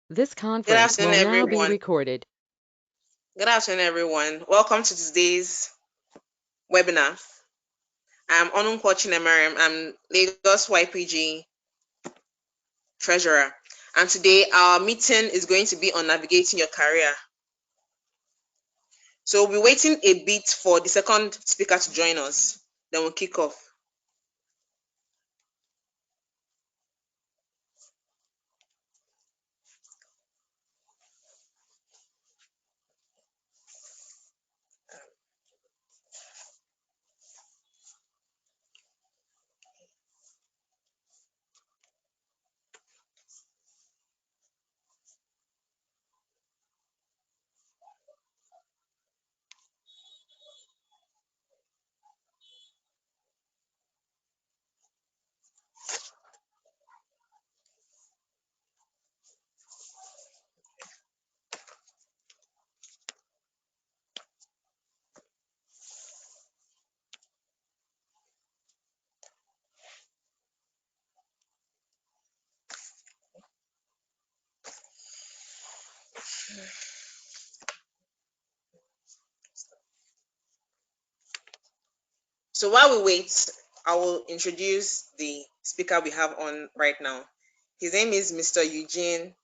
This Good conference afternoon, will now be everyone. recorded. Good afternoon, everyone. Welcome to today's webinar. I'm Onunkwọ Chinemerem. I'm Lagos YPG Treasurer. And today our meeting is going to be on navigating your career. So we'll be waiting a bit for the second speaker to join us. Then we'll kick off. So while we wait, I will introduce the speaker we have on right now. His name is Mr. Eugene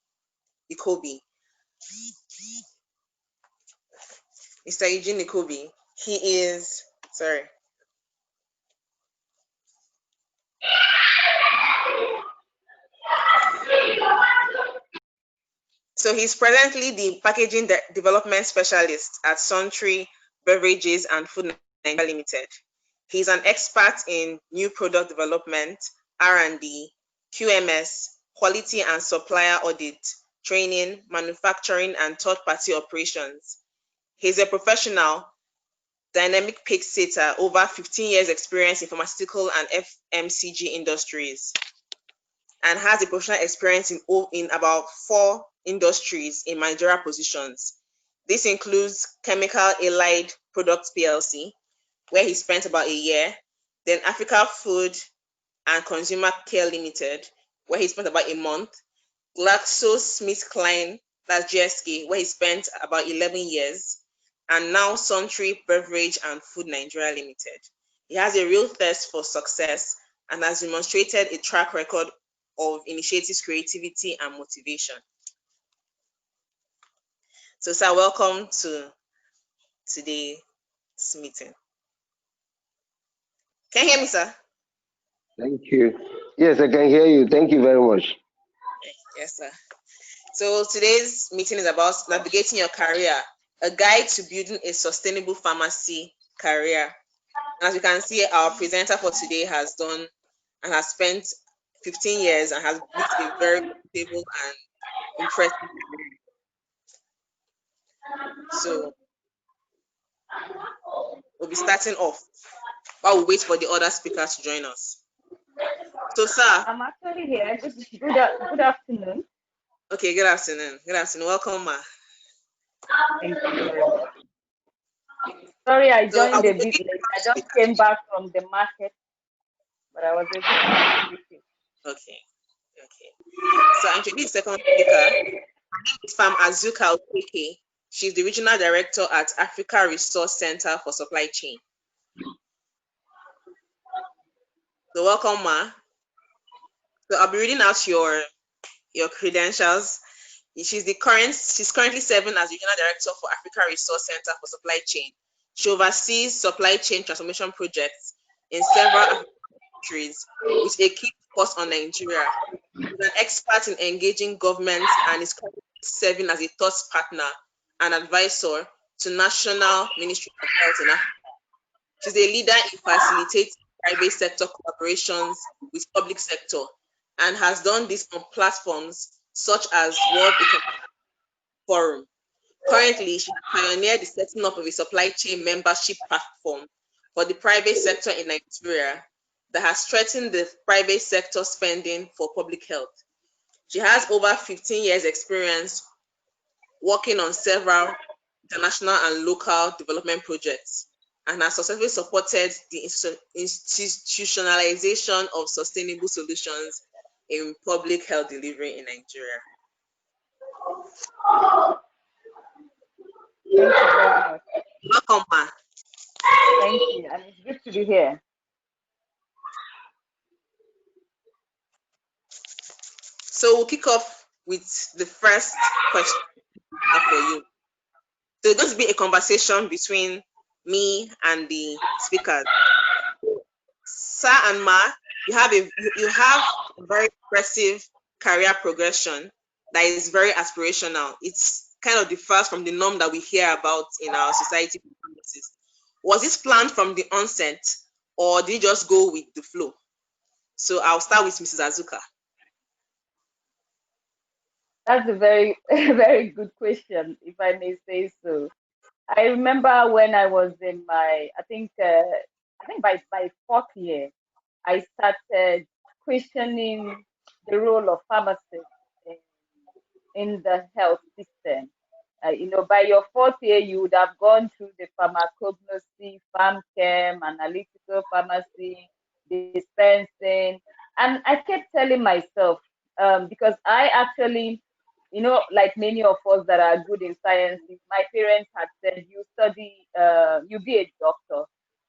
Ikobi. Mr. Eugene Ikobi. He is, sorry. So he's presently the packaging development specialist at Suntree Beverages and Food Nigeria Limited. He's an expert in new product development, R&D, QMS, quality and supplier audit, training, manufacturing, and third-party operations. He's a professional, dynamic pace setter, over 15 years experience in pharmaceutical and FMCG industries, and has a professional experience in about 4 industries in managerial positions. This includes Chemical Allied Products PLC, where he spent about a year, then Africa Food and Consumer Care Limited, where he spent about a month, GlaxoSmithKline, that's GSK, where he spent about 11 years, and now Suntree Beverage and Food Nigeria Limited. He has a real thirst for success and has demonstrated a track record of initiatives, creativity, and motivation. So, sir, welcome to today's meeting. Can you hear me, sir? Thank you. Yes, I can hear you. Thank you very much. Yes, sir. So today's meeting is about navigating your career, a guide to building a sustainable pharmacy career. As you can see, our presenter for today has done and has spent 15 years and has built a very stable and impressive career. So we'll be starting off while we wait for the other speakers to join us. So, sir. I'm actually here. Good afternoon. Okay, good afternoon. Good afternoon. Welcome, ma. Thank you very much. Sorry, I joined a bit late. I just came back from the market, but I was able to meet you. Okay. So I introduce the second speaker. It's Farm Azuka Okeke. She's the Regional Director at Africa Resource Center for Supply Chain. So welcome, ma. So I'll be reading out your credentials. She's currently serving as Regional Director for Africa Resource Center for Supply Chain. She oversees supply chain transformation projects in several countries with a key focus on Nigeria. She's an expert in engaging governments and is currently serving as a thought partner and advisor to National Ministry of Health in Africa. She's a leader in facilitating private sector collaborations with public sector and has done this on platforms such as World Economic Forum. Currently, she pioneered the setting up of a supply chain membership platform for the private sector in Nigeria that has strengthened the private sector spending for public health. She has over 15 years experience working on several international and local development projects and has successfully supported the institutionalization of sustainable solutions in public health delivery in Nigeria. Thank you very much. Welcome, ma. Thank you, and it's good to be here. So we'll kick off with the first question I have for you. So it's going to be a conversation between me and the speakers. Sir and Ma, you have a very impressive career progression that is very aspirational. It's kind of differs from the norm that we hear about in our society. Was this planned from the onset, or did you just go with the flow? So I'll start with Mrs. Azuka. That's a very, very good question, if I may say so. I remember when I was in my, I think by fourth year, I started questioning the role of pharmacists in the health system. By your fourth year, you would have gone through the pharmacognosy, pharmchem, analytical pharmacy, dispensing. And I kept telling myself, because I actually, like many of us that are good in sciences, my parents had said, you study, you be a doctor,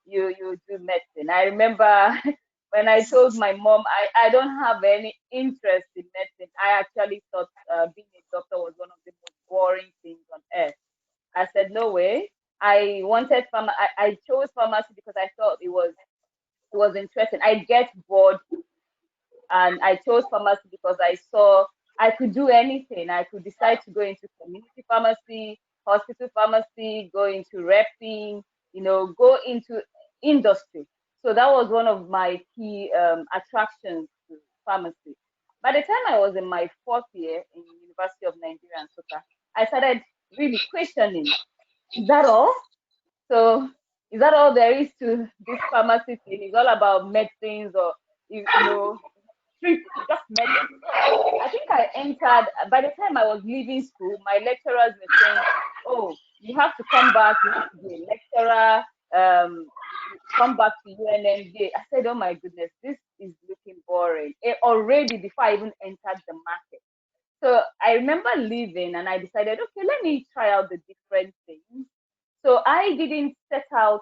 you do medicine. I remember when I told my mom I don't have any interest in medicine, I actually thought being a doctor was one of the most boring things on earth. I said, no way. I wanted I chose pharmacy because I thought it was interesting. I get bored, and I chose pharmacy because I saw I could do anything. I could decide to go into community pharmacy, hospital pharmacy, go into repping, go into industry. So that was one of my key attractions to pharmacy. By the time I was in my fourth year in University of Nigeria and Nsukka, I started really questioning, is that all? So is that all there is to this pharmacy thing? It's all about medicines, or just medicine. I think I entered, by the time I was leaving school, my lecturers were saying, oh, you have to come back, you have to be a lecturer, come back to UNMJ. I said, oh my goodness, this is looking boring. Already before I even entered the market. So I remember leaving and I decided, okay, let me try out the different things. So I didn't set out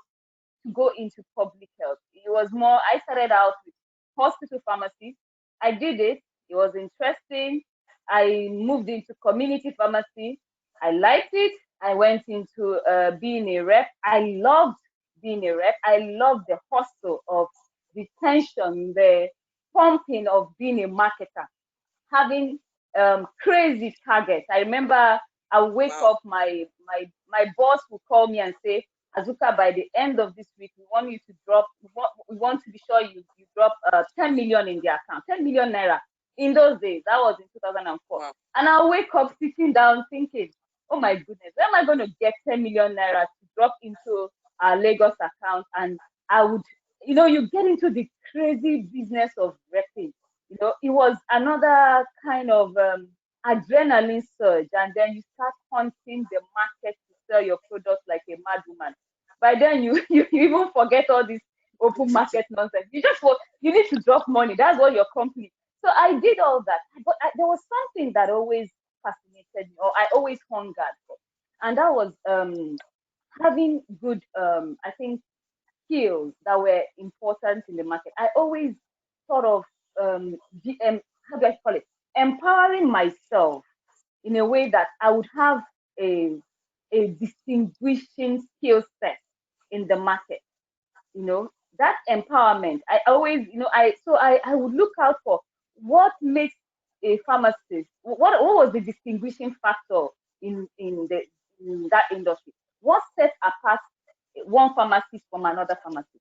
to go into public health. It was more, I started out with hospital pharmacy. I did it. It was interesting. I moved into community pharmacy. I liked it. I went into being a rep. I loved being a rep. I loved the hustle of the tension, the pumping of being a marketer, having crazy targets. I remember I wake up, my boss would call me and say, Azuka, by the end of this week, we want you to drop, we want to be sure you drop 10 million in the account, 10 million naira. In those days, that was in 2004. Wow. And I'll wake up sitting down thinking, oh my goodness, where am I going to get 10 million naira to drop into our Lagos account? And I would, you get into the crazy business of repping. It was another kind of adrenaline surge, and then you start hunting the market to sell your products like a madwoman. By then, you even forget all this open market nonsense. You need to drop money. That's what your company. So I did all that, but there was something that always fascinated me, or I always hungered for, and that was having good, I think, skills that were important in the market. I always thought of how do I call it? Empowering myself in a way that I would have a distinguishing skill set in the market. That empowerment. I always, I would look out for what makes a pharmacist. What was the distinguishing factor in that industry? What sets apart one pharmacist from another pharmacist?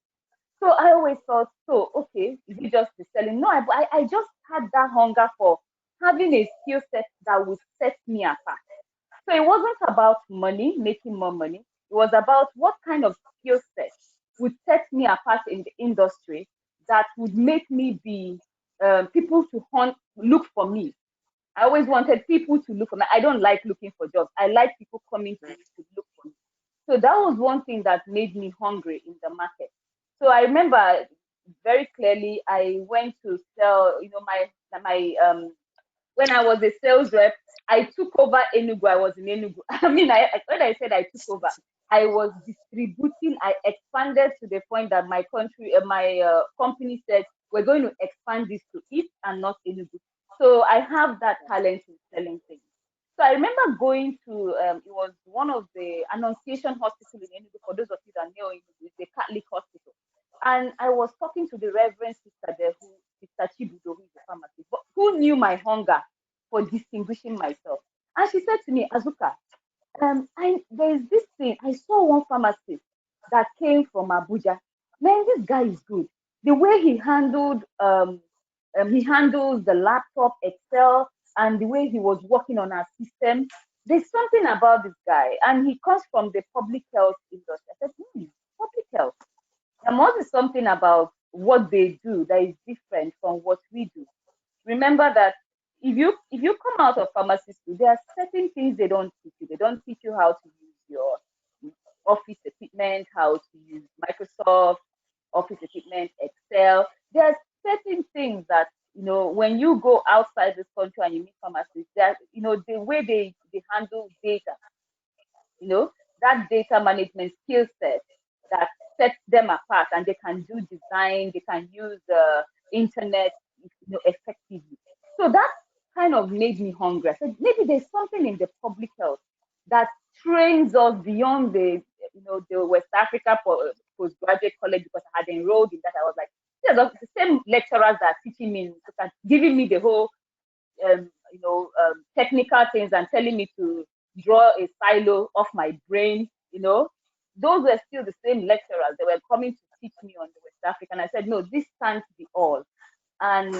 So I always thought, so okay, is it just the selling? No, I just had that hunger for having a skill set that would set me apart. So it wasn't about money, making more money. It was about what kind of skill set would set me apart in the industry that would make me be people to look for me. I always wanted people to look for me. I don't like looking for jobs. I like people coming to me to look for me. So that was one thing that made me hungry in the market. So I remember very clearly, I went to sell, my when I was a sales rep, I took over Enugu. I was in Enugu. I mean, when I said I took over, I was distributing. I expanded to the point that my company said we're going to expand this to East and not Enugu. So I have that talent in selling things. So I remember going to it was one of the Annunciation Hospital in Enugu. For those of you that know Enugu, it's a Catholic hospital. And I was talking to the Reverend Sister there, Sister Chibudo, who is a pharmacist, but who knew my hunger for distinguishing myself. And she said to me, Azuka, there's this thing. I saw one pharmacist that came from Abuja. Man, this guy is good. The way he handles the laptop, Excel, and the way he was working on our system. There's something about this guy, and he comes from the public health industry. I said, public health. There must be something about what they do that is different from what we do. Remember that if you come out of pharmacy school, there are certain things they don't teach you. They don't teach you how to use your office equipment, how to use Microsoft Office equipment, Excel. There are certain things that, when you go outside this country and you meet pharmacists, that, the way they handle data, that data management skill set that sets them apart, and they can do design, they can use the internet, effectively. So that kind of made me hungry. I said, maybe there's something in the public health that trains us beyond the West Africa postgraduate college, because I had enrolled in that. I was like, the same lecturers that are teaching me, giving me the whole, technical things and telling me to draw a silo off my brain, those were still the same lecturers. They were coming to teach me on the West African. I said, no, this can't be all. And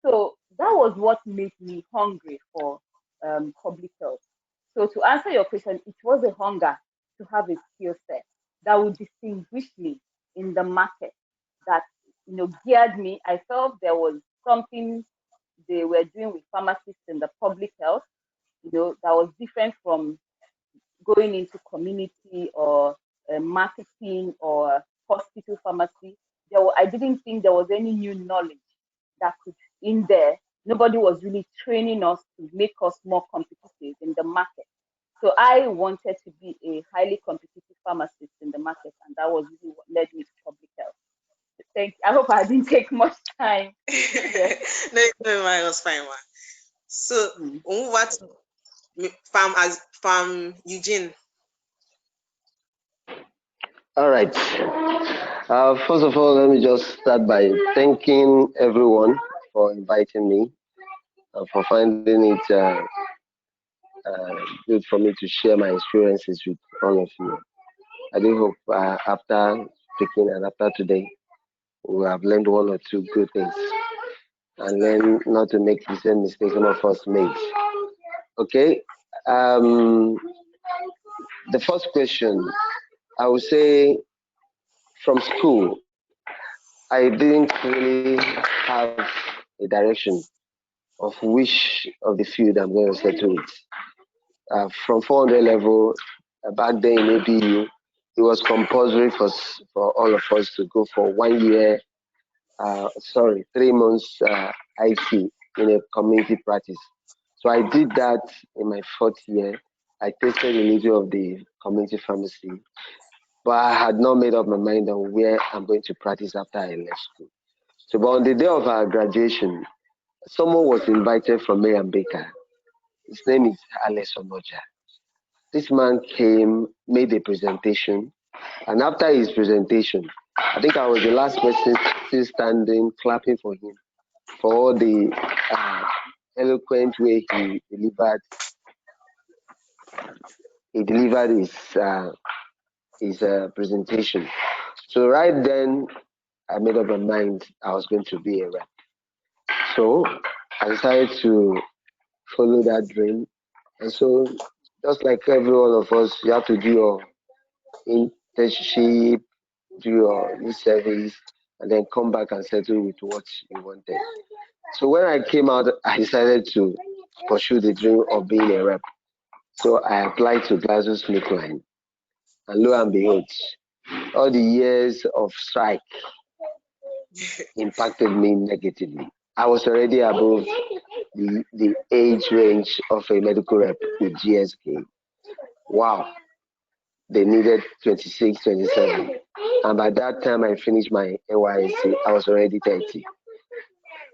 so that was what made me hungry for public health. So to answer your question, it was a hunger to have a skill set that would distinguish me in the market, that geared me. I felt there was something they were doing with pharmacists in the public health, that was different from going into community or marketing or hospital pharmacy. I didn't think there was any new knowledge that could in there. Nobody was really training us to make us more competitive in the market. So I wanted to be a highly competitive pharmacist in the market, and that was really what led me to public health. Thank you. I hope I didn't take much time. Yeah. No, it was fine, man. So we'll move on to Farm Eugene. All right. First of all, let me just start by thanking everyone for inviting me and for finding it good for me to share my experiences with all of you. I do hope after speaking and after today, we have learned one or two good things and learn not to make the same mistake some of us made. Okay. The first question, I would say from school, I didn't really have a direction of which of the field I'm going to settle with. From 400 level, back then in ABU, it was compulsory for all of us to go for 1 year, 3 months IT in a community practice. So I did that in my 4th year. I tasted a little of the community pharmacy, but I had not made up my mind on where I'm going to practice after I left school. So, but on the day of our graduation, someone was invited from Mayor Baker. His name is Alex Omoja. This man came, made a presentation, and after his presentation, I think I was the last person still standing, clapping for him for all the eloquent way he delivered his presentation. So right then, I made up my mind I was going to be a rep. So I decided to follow that dream. And so, just like every one of us, you have to do your internship, do your service, and then come back and settle with what you wanted. So when I came out, I decided to pursue the dream of being a rep. So I applied to GlaxoSmithKline, and lo and behold, all the years of strike impacted me negatively. I was already above the age range of a medical rep with GSK. Wow, they needed 26, 27. And by that time I finished my NYSC, I was already 30.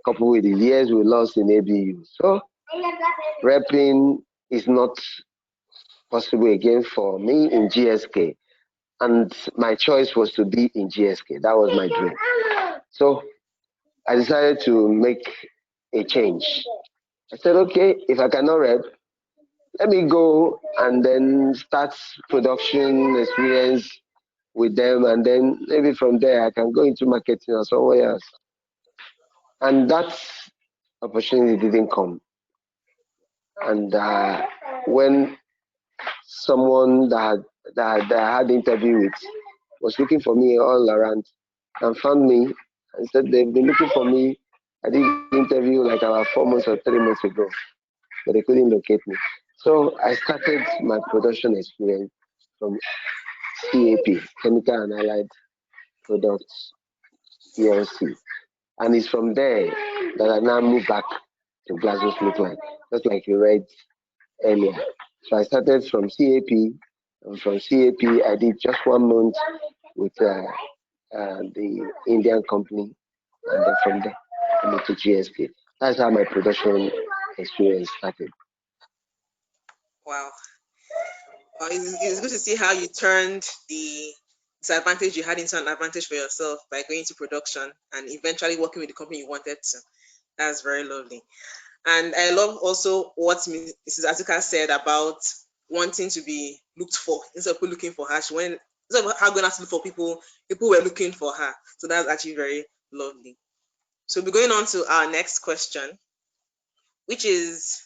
Coupled with the years we lost in ABU. So repping is not possible again for me in GSK. And my choice was to be in GSK. That was my dream. So I decided to make a change. I said, okay, if I cannot rep, let me go and then start production experience with them, and then maybe from there I can go into marketing or somewhere else. And that opportunity didn't come. And when someone that I had interview with was looking for me all around and found me and said they've been looking for me. I did the interview like about 4 months or 3 months ago, but they couldn't locate me. So I started my production experience from CAP, Chemical and Allied Products PLC. And it's from there that I now moved back to Glasgow Smith Line, just like you read earlier. So I started from CAP, and from CAP I did just 1 month with the Indian company, and then from there I moved to GSK. That's how my production experience started. Wow. It's good to see how you turned the disadvantage you had into an advantage for yourself by going to production and eventually working with the company you wanted to. That's very lovely. And I love also what Mrs. Azuka said about wanting to be looked for instead of people looking for her. She went instead of her going out to look for people, people were looking for her. So that's actually very lovely. So we're going on to our next question, which is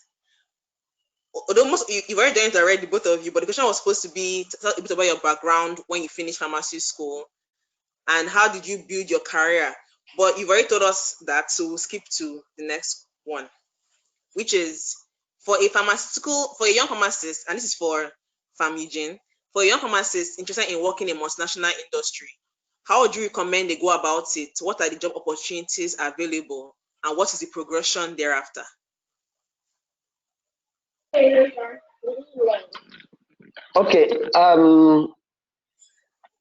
although you've already done it already, both of you, but the question was supposed to be to tell a bit about your background when you finished pharmacy school and how did you build your career. But you've already told us that, so we'll skip to the next one, which is for a young pharmacist, and this is for Famujin, for a young pharmacist interested in working in multinational industry, how would you recommend they go about it? What are the job opportunities available, and what is the progression thereafter? Okay,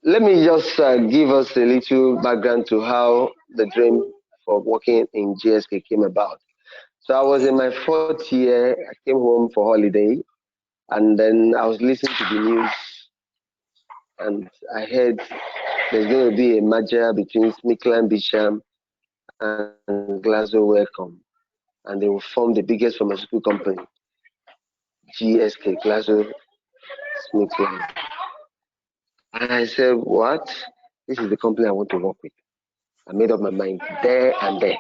let me just give us a little background to how the dream for working in GSK came about. So I was in my 4th year. I came home for holiday, and then I was listening to the news, and I heard there's going to be a merger between Smithkline Beecham and Glasgow Wellcome, and they will form the biggest pharmaceutical company, GSK, Glasgow Smithkline. And I said, what? This is the company I want to work with. I made up my mind there and there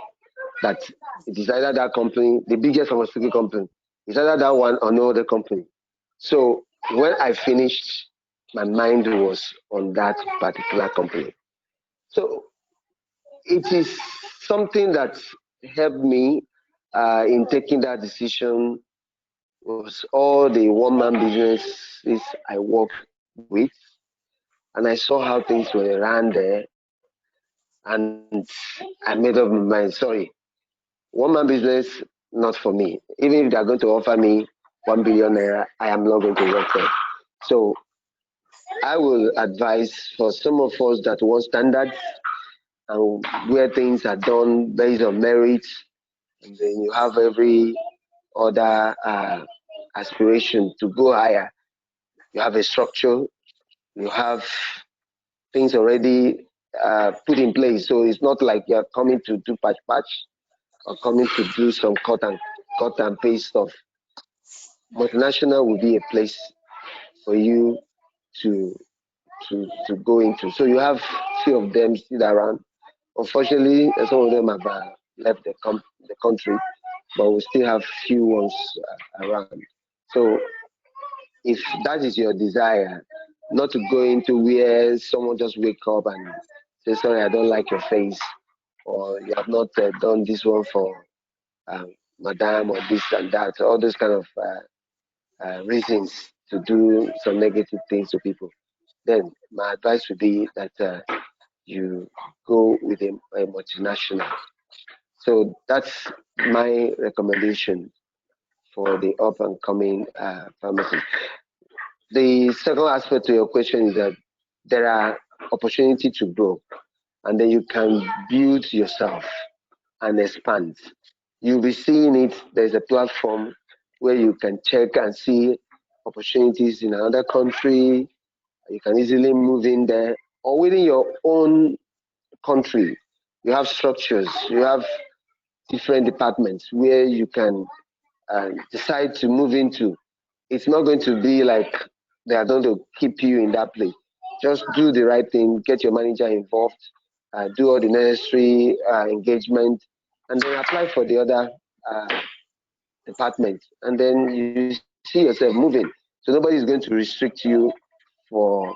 that it is either that company, the biggest pharmaceutical company, it's either that one or no other company. So when I finished, my mind was on that particular company. So it is something that helped me in taking that decision was all the one-man businesses I worked with, and I saw how things were ran there, and I made up my mind, sorry, one-man business, not for me. Even if they're going to offer me 1 billion naira, I am not going to work there. So I will advise for some of us that want standards and where things are done based on merit, and then you have every other aspiration to go higher. You have a structure, you have things already put in place. So it's not like you're coming to do patch or coming to do some cut and paste stuff. Multinational will be a place for you to to go into. So you have few of them still around. Unfortunately, some of them have left the country, but we still have few ones around. So if that is your desire, not to go into where someone just wake up and say, sorry, I don't like your face, or you have not done this one for madam, or this and that, all those kind of reasons to do some negative things to people, then my advice would be that you go with a multinational. So that's my recommendation for the up and coming pharmacy. The second aspect to your question is that there are opportunity to grow, and then you can build yourself and expand. You'll be seeing it. There's a platform where you can check and see opportunities in another country. You can easily move in there, or within your own country. You have structures. You have different departments where you can decide to move into. It's not going to be like they are going to keep you in that place. Just do the right thing, get your manager involved, do all the necessary engagement, and then apply for the other uh, department. And then you see yourself moving. So nobody is going to restrict you for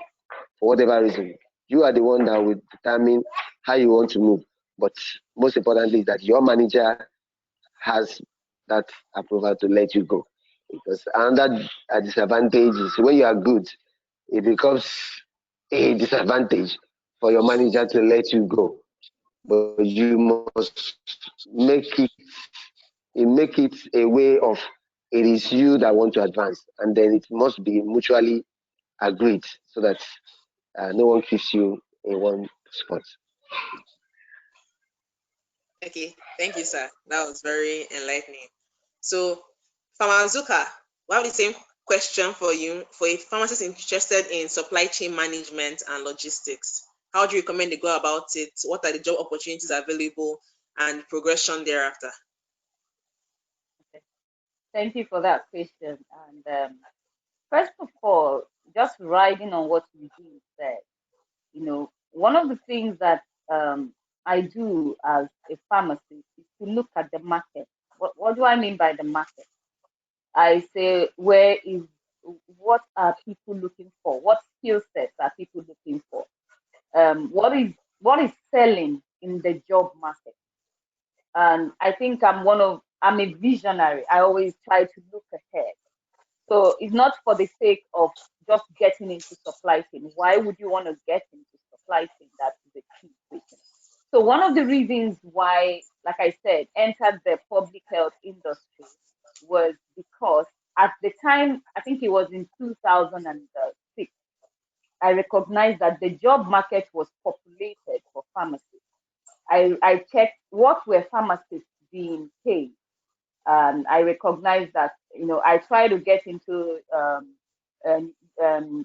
for whatever reason. You are the one that will determine how you want to move. But most importantly, is that your manager has that approval to let you go. Because another disadvantage is when you are good, it becomes a disadvantage for your manager to let you go. But you must make it a way of it is you that want to advance, and then it must be mutually agreed so that no one keeps you in one spot. Okay, thank you, sir. That was very enlightening. So, Famazuka, we have the same question for you. For a pharmacist interested in supply chain management and logistics, how do you recommend they go about it? What are the job opportunities available and progression thereafter? Okay. Thank you for that question. And first of all, just riding on what Eugene said, one of the things that I do as a pharmacist is to look at the market. What do I mean by the market? I say, what are people looking for? What skill sets are people looking for? What is selling in the job market? And I think I'm a visionary. I always try to look ahead. So it's not for the sake of just getting into supply chain. Why would you want to get into supply chain? That is the key question. So one of the reasons why, like I said, entered the public health industry was because at the time, I think it was in 2006, I recognized that the job market was populated for pharmacists. I checked what were pharmacists being paid, and I recognize that I try to get into UNTH,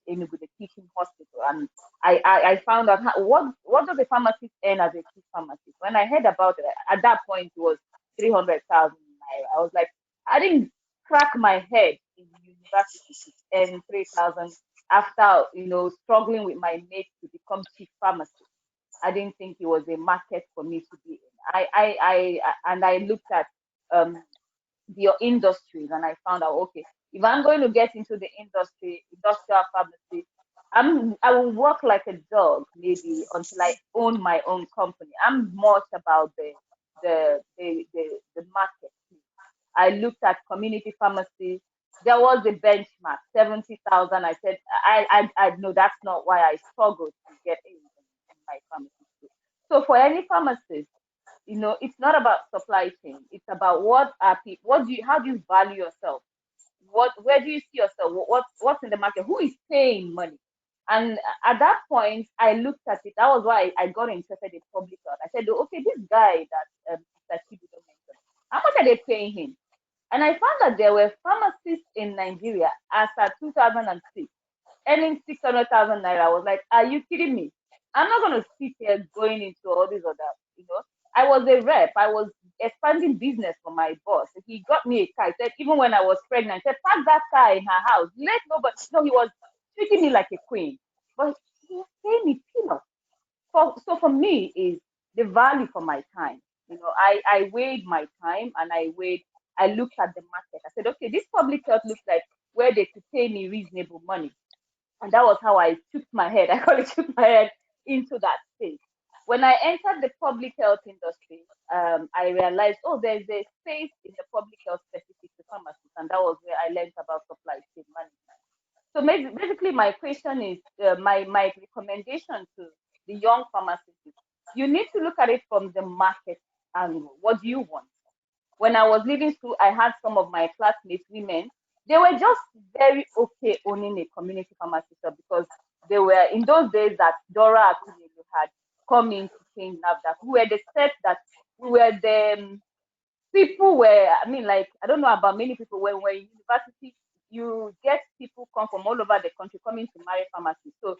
Enugu, the teaching hospital, and I found out what does a pharmacist earn as a chief pharmacist. When I heard about it, at that point it was 300,000 naira. I was like, I didn't crack my head in university to earn 3,000 after struggling with my mates to become chief pharmacist. I didn't think it was a market for me to be in. I looked at um, the industries and I found out, okay, if I'm going to get into the industrial pharmacy, I will work like a dog maybe until I own my own company. I'm much about the market. I looked at community pharmacy. There was a benchmark, 70,000. I said, I know that's not why I struggled to get in my pharmacy school. So for any pharmacist, it's not about supply chain. It's about how do you value yourself? Where do you see yourself? What's in the market? Who is paying money? And at that point, I looked at it. That was why I got interested in public health. I said, okay, this guy that Mr. Chibudo mentioned, how much are they paying him? And I found that there were pharmacists in Nigeria as at 2006 earning 600,000 naira. I was like, are you kidding me? I'm not going to sit here going into all these other. I was a rep. I was expanding business for my boss. He got me a car. He said, even when I was pregnant, he said, park that car in her house. Let nobody. No, he was treating me like a queen. But he was paying me peanuts. So for me is the value for my time. I weighed my time and I looked at the market. I said, okay, this public health looks like where they could pay me reasonable money. And that was how I took my head. I call it took my head into that space. When I entered the public health industry, I realized, oh, there's a space in the public health specific to pharmacists, and that was where I learned about supply chain management. So basically, my question is, my recommendation to the young pharmacists is, you need to look at it from the market angle. What do you want? When I was leaving school, I had some of my classmates, women, they were just very okay owning a community pharmacy shop because they were in those days that Dora Akunyelu had come in to change NAFDAC. We were the set that we were the people were, I mean, like, I don't know about many people, when we're in university, you get people come from all over the country coming to marry pharmacy. So,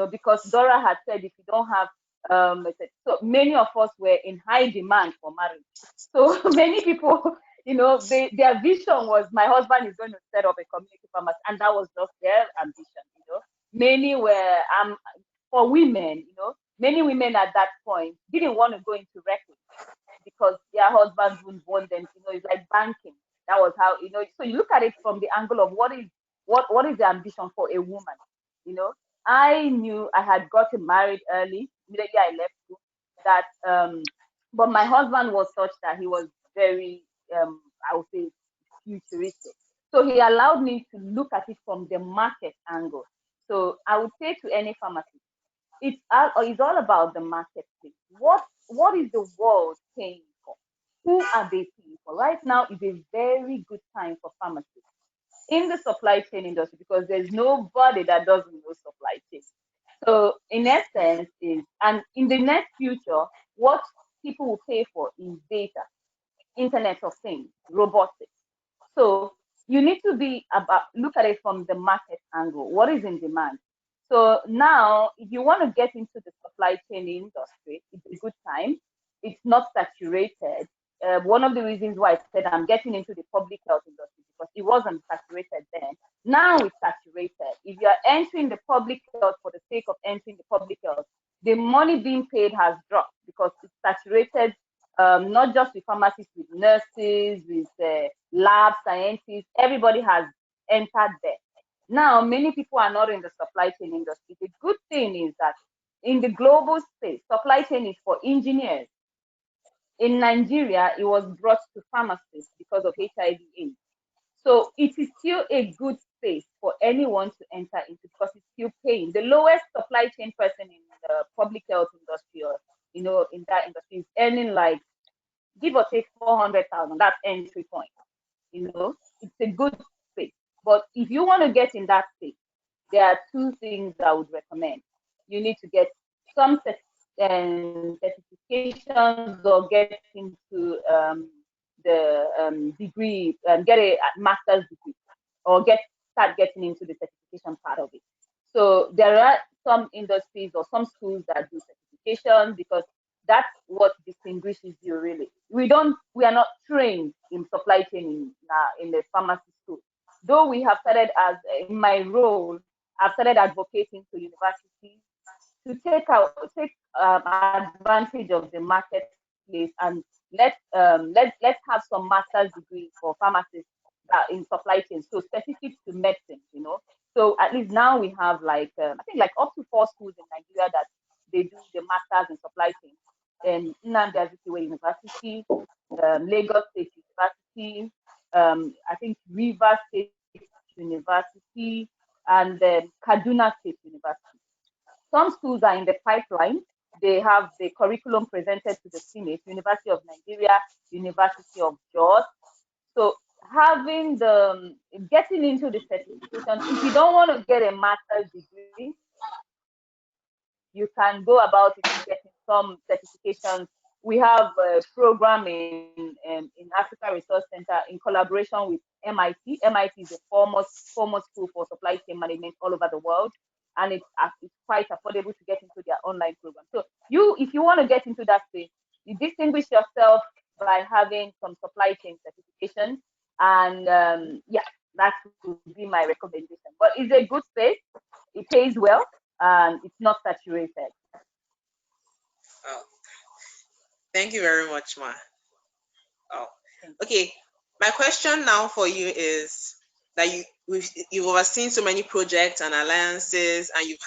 because Dora had said if you don't have, so many of us were in high demand for marriage. So many people, their vision was my husband is going to set up a community pharmacy, and that was just their ambition. Many were, for women, many women at that point didn't want to go into recruitment because their husbands wouldn't want them. It's like banking. That was how. So you look at it from the angle of what is the ambition for a woman. I knew I had gotten married early, immediately I left school. That but my husband was such that he was very I would say futuristic. So he allowed me to look at it from the market angle. So I would say to any pharmacist, it's all about the marketplace. What is the world paying for? Who are they paying for? Right now is a very good time for pharmacists in the supply chain industry because there's nobody that doesn't know supply chain. So in essence and in the next future, what people will pay for is data, Internet of Things, robotics. So you need to look at it from the market angle. What is in demand? So now, if you want to get into the supply chain industry, it's a good time. It's not saturated. One of the reasons why I said I'm getting into the public health industry because it wasn't saturated then. Now it's saturated. If you are entering the public health for the sake of entering the public health, the money being paid has dropped because it's saturated not just with pharmacists, with nurses, with lab scientists. Everybody has entered there. Now, many people are not in the supply chain industry. The good thing is that in the global space, supply chain is for engineers. In Nigeria, it was brought to pharmacists because of HIV/AIDS. So it is still a good space for anyone to enter into because it's still paying. The lowest supply chain person in the public health industry or in that industry is earning like give or take 400,000. That's entry point. It's a good space. But if you want to get in that space, there are two things I would recommend. You need to get some certifications or get into the degree, get a master's degree, or start getting into the certification part of it. So there are some industries or some schools that do certification because that's what distinguishes you really. We are not trained in supply chain in the pharmacy school. Though we have started in my role, I've started advocating to universities to take advantage of the marketplace and let's have some master's degree for pharmacists in supply chain, so specific to medicine. So at least now we have I think like up to 4 schools in Nigeria that they do the masters in supply chain. And Nnamdi Azikiwe University, Lagos State University, I think Rivers State University, and Kaduna State University. Some schools are in the pipeline. They have the curriculum presented to the Senate, University of Nigeria, University of George. So getting into the certification, if you don't want to get a master's degree, you can go about it and getting some certifications. We have a program in Africa Resource Center in collaboration with MIT. MIT is a foremost school for supply chain management all over the world, and it's quite affordable to get into their online program. So if you want to get into that space, you distinguish yourself by having some supply chain certification, and that would be my recommendation. But it's a good space. It pays well, and it's not saturated. Oh, thank you very much, Ma. Oh, okay. My question now for you is that you've overseen so many projects and alliances, and you've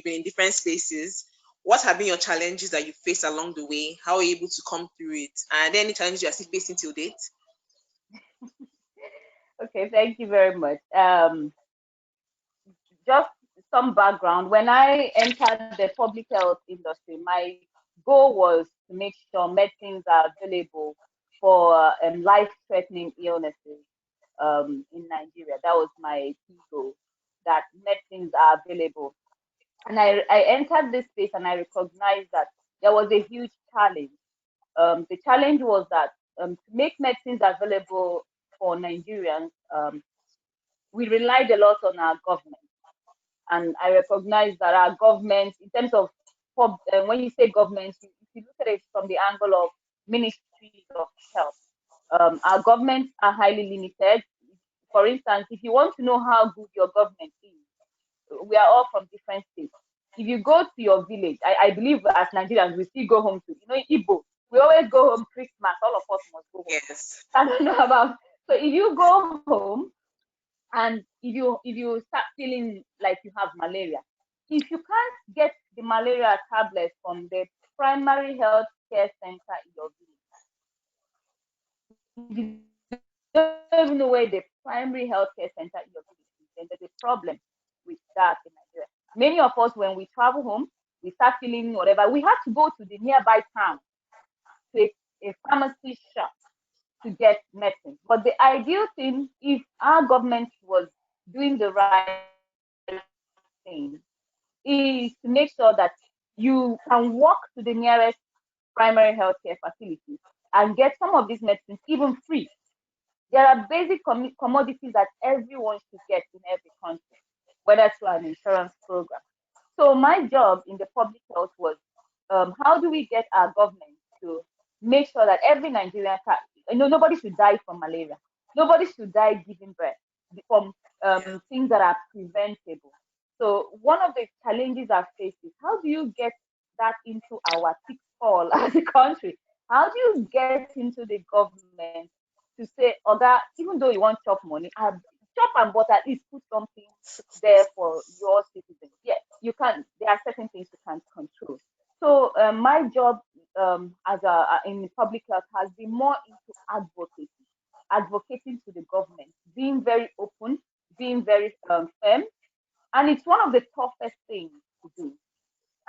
been in different spaces. What have been your challenges that you faced along the way? How are you able to come through it? And are there any challenges you are still facing till date? Okay, thank you very much. Just some background. When I entered the public health industry, my goal was to make sure medicines are available for life-threatening illnesses in Nigeria. That was my key goal, that medicines are available. And I entered this space and I recognized that there was a huge challenge. The challenge was that to make medicines available for Nigerians, we relied a lot on our government. And I recognize that our government, in terms of when you say government, if you look at it from the angle of ministries of health, our governments are highly limited. For instance, if you want to know how good your government is, we are all from different states. If you go to your village, I believe as Nigerians, we still go home to, Igbo, we always go home Christmas, all of us must go home. Yes. I don't know about, so if you go home, and if you start feeling like you have malaria, if you can't get the malaria tablet from the primary health care center in your village, if you don't even know where the primary health care center in your village is, then there's a problem with that in Nigeria. Many of us, when we travel home, we start feeling whatever, we have to go to the nearby town to a pharmacy shop to get medicine. But the ideal thing, if our government was doing the right thing, is to make sure that you can walk to the nearest primary healthcare facility and get some of these medicines even free. There are basic commodities that everyone should get in every country, whether through an insurance program. So my job in the public health was, how do we get our government to make sure that every Nigerian nobody should die from malaria, nobody should die giving birth from things that are preventable. So one of the challenges I've faced is, how do you get that into our thick skull as a country? How do you get into the government to say, Oga, even though you want chop money, chop and but at least put something there for your citizens. Yeah, you can. There are certain things you can't control. So my job as in public health has been more into advocacy, advocating to the government, being very open, being very firm, and it's one of the toughest things to do.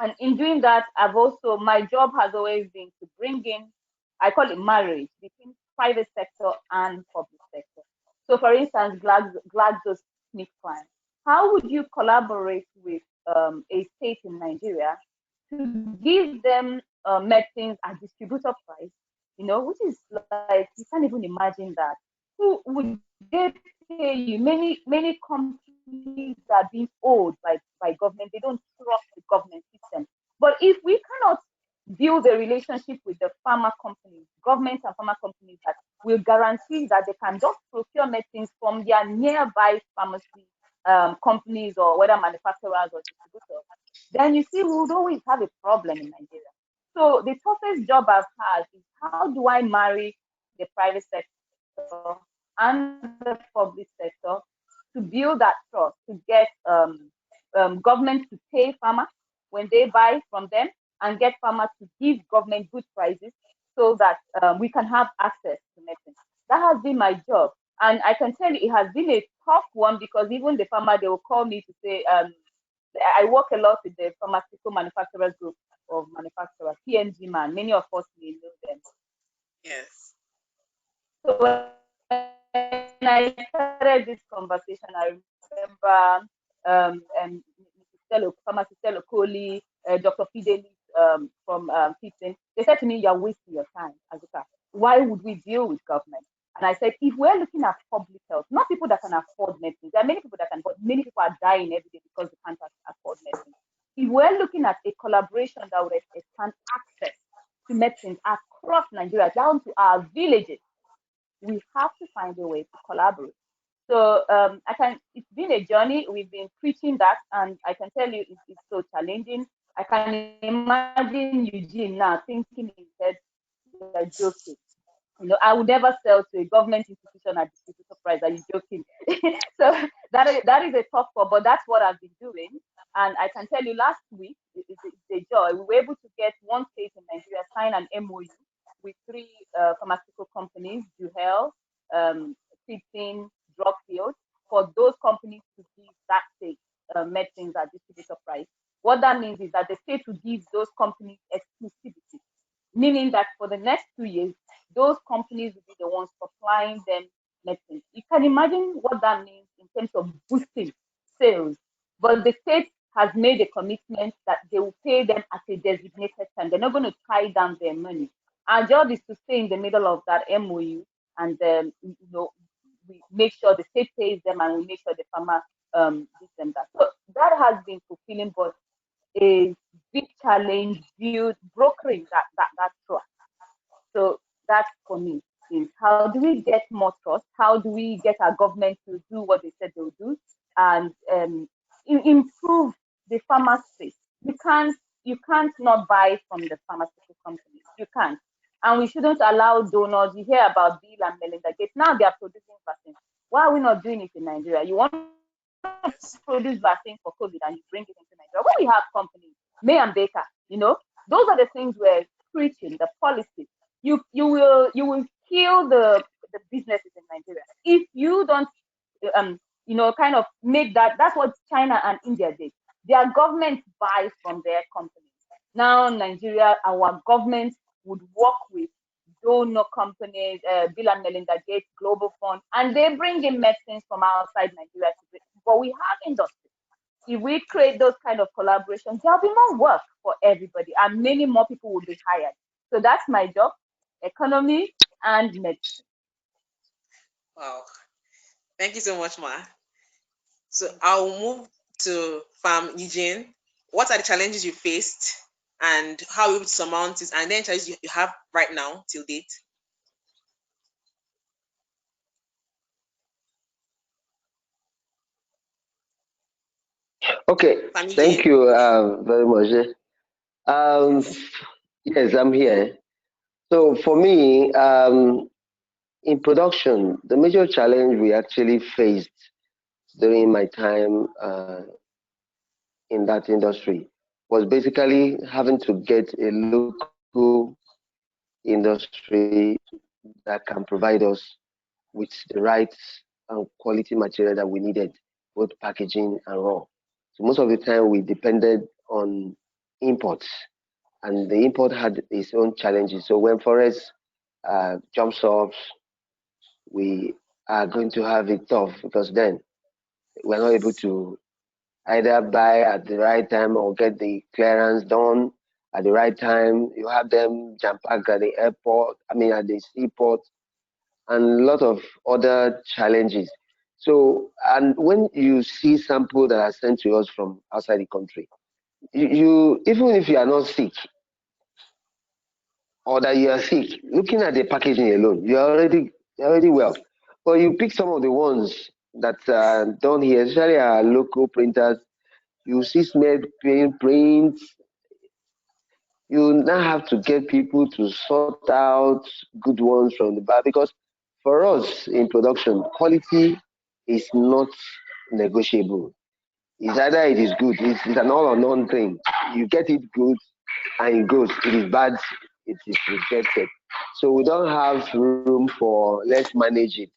And in doing that, my job has always been to bring in, I call it marriage between private sector and public sector. So for instance, GlaxoSmithKline, how would you collaborate with a state in Nigeria to give them medicines at distributor price, which is like, you can't even imagine that. Who would they pay you? Many companies are being owed by government. They don't trust the government system. But if we cannot build a relationship with the pharma companies, governments and pharma companies, that will guarantee that they can just procure medicines from their nearby pharmacy companies, or whether manufacturers or distributors, then you see we would always have a problem in Nigeria. So the toughest job I've had is, how do I marry the private sector and the public sector to build that trust, to get government to pay farmers when they buy from them, and get farmers to give government good prices, so that we can have access to medicine. That has been my job. And I can tell you, it has been a tough one, because even the farmer, they will call me to say, I work a lot with the pharmaceutical manufacturers group of manufacturers, PNG man. Many of us may know them. Yes. So when I started this conversation, I remember Pharmacist Stella Coley, Dr. Fidelis from PSN. They said to me, "You're wasting your time, Azuka. Why would we deal with government?" And I said, if we're looking at public health, not people that can afford medicine, there are many people that can, but many people are dying every day because they can't afford medicine. If we're looking at a collaboration that would expand access to medicines across Nigeria, down to our villages, we have to find a way to collaborate. So it's been a journey. We've been preaching that, and I can tell you it's so challenging. I can imagine Eugene now thinking in his head, "You're joking. I would never sell to a government institution at distributor price. Are you joking?" So that is a tough call, but that's what I've been doing. And I can tell you, last week, it's a joy. We were able to get one state in Nigeria sign an MOU with three pharmaceutical companies, Duhel, Fitting, Drugfield, for those companies to give that state medicines at distributor price. What that means is that the state will give those companies exclusivity meaning that for the next 2 years, those companies will be the ones supplying them medicine. You can imagine what that means in terms of boosting sales. But the state has made a commitment that they will pay them at a designated time. They're not going to tie down their money. Our job is to stay in the middle of that MOU, and we make sure the state pays them, and we make sure the farmer gives them that. So that has been fulfilling, but a big challenge build brokering that trust. So that's for me is how do we get more trust? How do we get our government to do what they said they'll do, and improve the farmer space? You can't not buy from the pharmaceutical companies. You can't. And we shouldn't allow donors. You hear about Bill and Melinda Gates. Now they are producing vaccines. Why are we not doing it in Nigeria? You want to produce vaccine for COVID and you bring it into Nigeria. When we have companies, May and Baker, those are the things we're preaching, the policies. You will kill the businesses in Nigeria if you don't kind of make that. That's what China and India did. Their government buys from their companies. Now Nigeria, our government would work with donor companies, Bill and Melinda Gates, Global Fund, and they bring in medicines from outside Nigeria. But we have industry. If we create those kind of collaborations, there'll be more work for everybody, and many more people will be hired. So that's my job: economy and medicine. Wow. Thank you so much, Ma. So I'll move to Farm Eugene. What are the challenges you faced, and how are you able to surmount it, and then challenges you have right now till date? Okay, Farm thank Eugene. you very much. Um, yes, I'm here. So for me, in production, the major challenge we actually faced during my time in that industry was basically having to get a local industry that can provide us with the right quality material that we needed, both packaging and raw. So most of the time we depended on imports, and the import had its own challenges. So when forest jumps up, we are going to have it tough because then we're not able to either buy at the right time or get the clearance done at the right time. You have them jam packed at the airport, I mean at the seaport, and a lot of other challenges. So, and when you see samples that are sent to us from outside the country, you even if you are not sick or that you are sick, looking at the packaging alone, you're already well. But you pick some of the ones that are done here, especially our local printers. You see small prints. You now have to get people to sort out good ones from the bad because for us in production, quality is not negotiable. It's either it is good, it's an all or none thing. You get it good and it goes. It is bad, it is rejected. So we don't have room for let's manage it.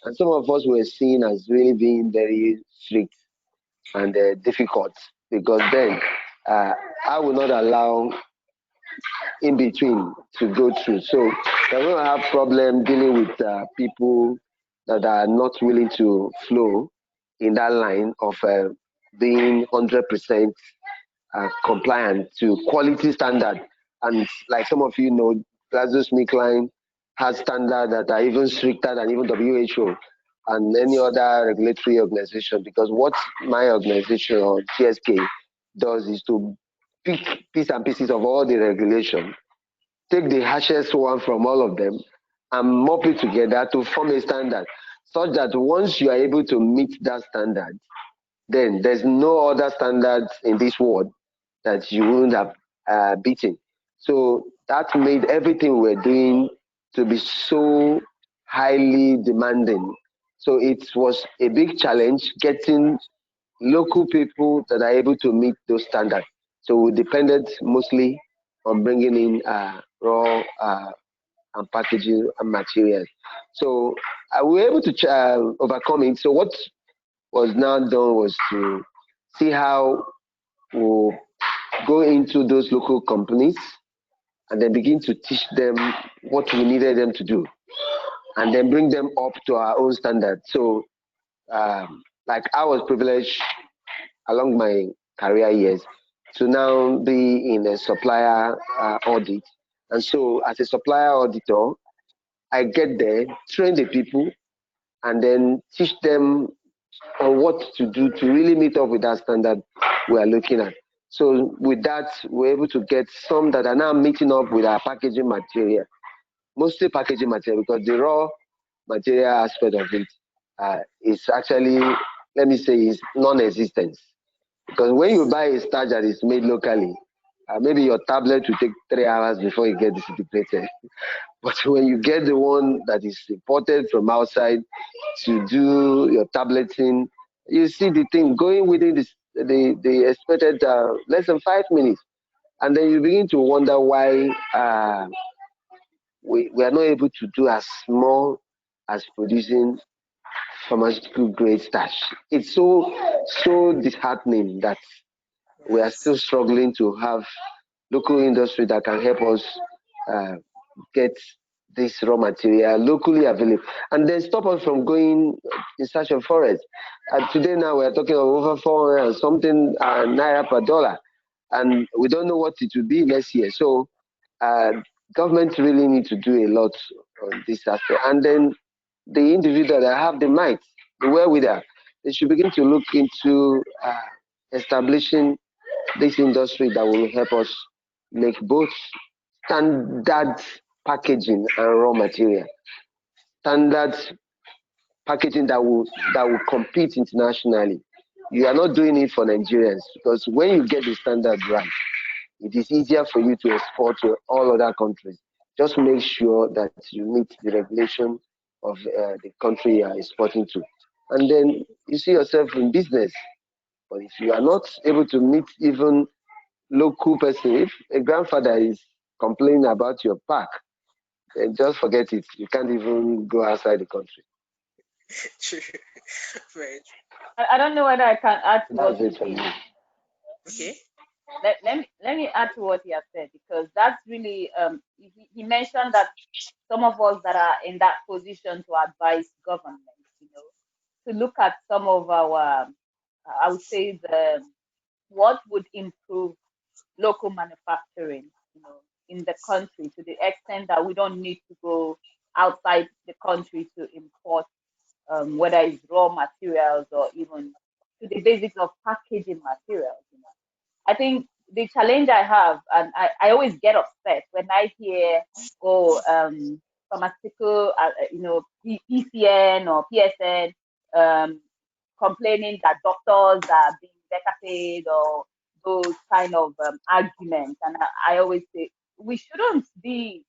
And some of us were seen as really being very strict and difficult because then uh, I will not allow in between to go through. So we're going to have problem dealing with people that are not willing to flow in that line of being 100% compliant to quality standard. And like some of you know, GlaxoSmithKline has standards that are even stricter than even WHO and any other regulatory organization. Because what my organization or GSK does is to pick piece and pieces of all the regulation, take the harshest one from all of them, and mop it together to form a standard, such that once you are able to meet that standard, then there's no other standards in this world that you wouldn't have beaten. So that made everything we're doing to be so highly demanding. So it was a big challenge getting local people that are able to meet those standards. So we depended mostly on bringing in raw and packaging and materials. So we were able to overcome it. So what was now done was to see how we go into those local companies and then begin to teach them what we needed them to do, and then bring them up to our own standard. So, like I was privileged along my career years to now be in a supplier audit. And so, as a supplier auditor, I get there, train the people, and then teach them on what to do to really meet up with that standard we are looking at. So, with that, we're able to get some that are now meeting up with our packaging material, mostly packaging material, because the raw material aspect of it is actually, let me say, is non-existent. Because when you buy a starch that is made locally, maybe your tablet will take 3 hours before you get disintegrated. But when you get the one that is imported from outside to do your tableting, you see the thing going within the expected less than 5 minutes. And then you begin to wonder why we are not able to do as small as producing pharmaceutical grade starch. It's so disheartening that we are Yes. still struggling to have local industry that can help us uh, get this raw material locally available, and then stop us from going in search of forest. Today now we are talking of over 400 and something naira per dollar, and we don't know what it will be next year. So uh, government really need to do a lot on this aspect, and then the individual that have the might, the wherewithal, they should begin to look into establishing this industry that will help us make both standard packaging and raw material, standard packaging that will compete internationally. You are not doing it for Nigerians, because when you get the standard right, it is easier for you to export to all other countries. Just make sure that you meet the regulation of the country you are exporting to, and then you see yourself in business. But if you are not able to meet even local person, if a grandfather is complaining about your pack, then just forget it. You can't even go outside the country. True. Very true. I don't know whether I can add to what That's you it for say. me. Okay. Let me add to what he has said, because that's really he mentioned that some of us that are in that position to advise government, you know, to look at some of our, I would say, the what would improve local manufacturing, you know, in the country, to the extent that we don't need to go outside the country to import, whether it's raw materials or even to the basics of packaging materials. You know, I think the challenge I have, and I always get upset when I hear, oh, pharmaceutical, PCN or PSN, um, complaining that doctors are being better paid, or those kind of arguments. And I always say we shouldn't be,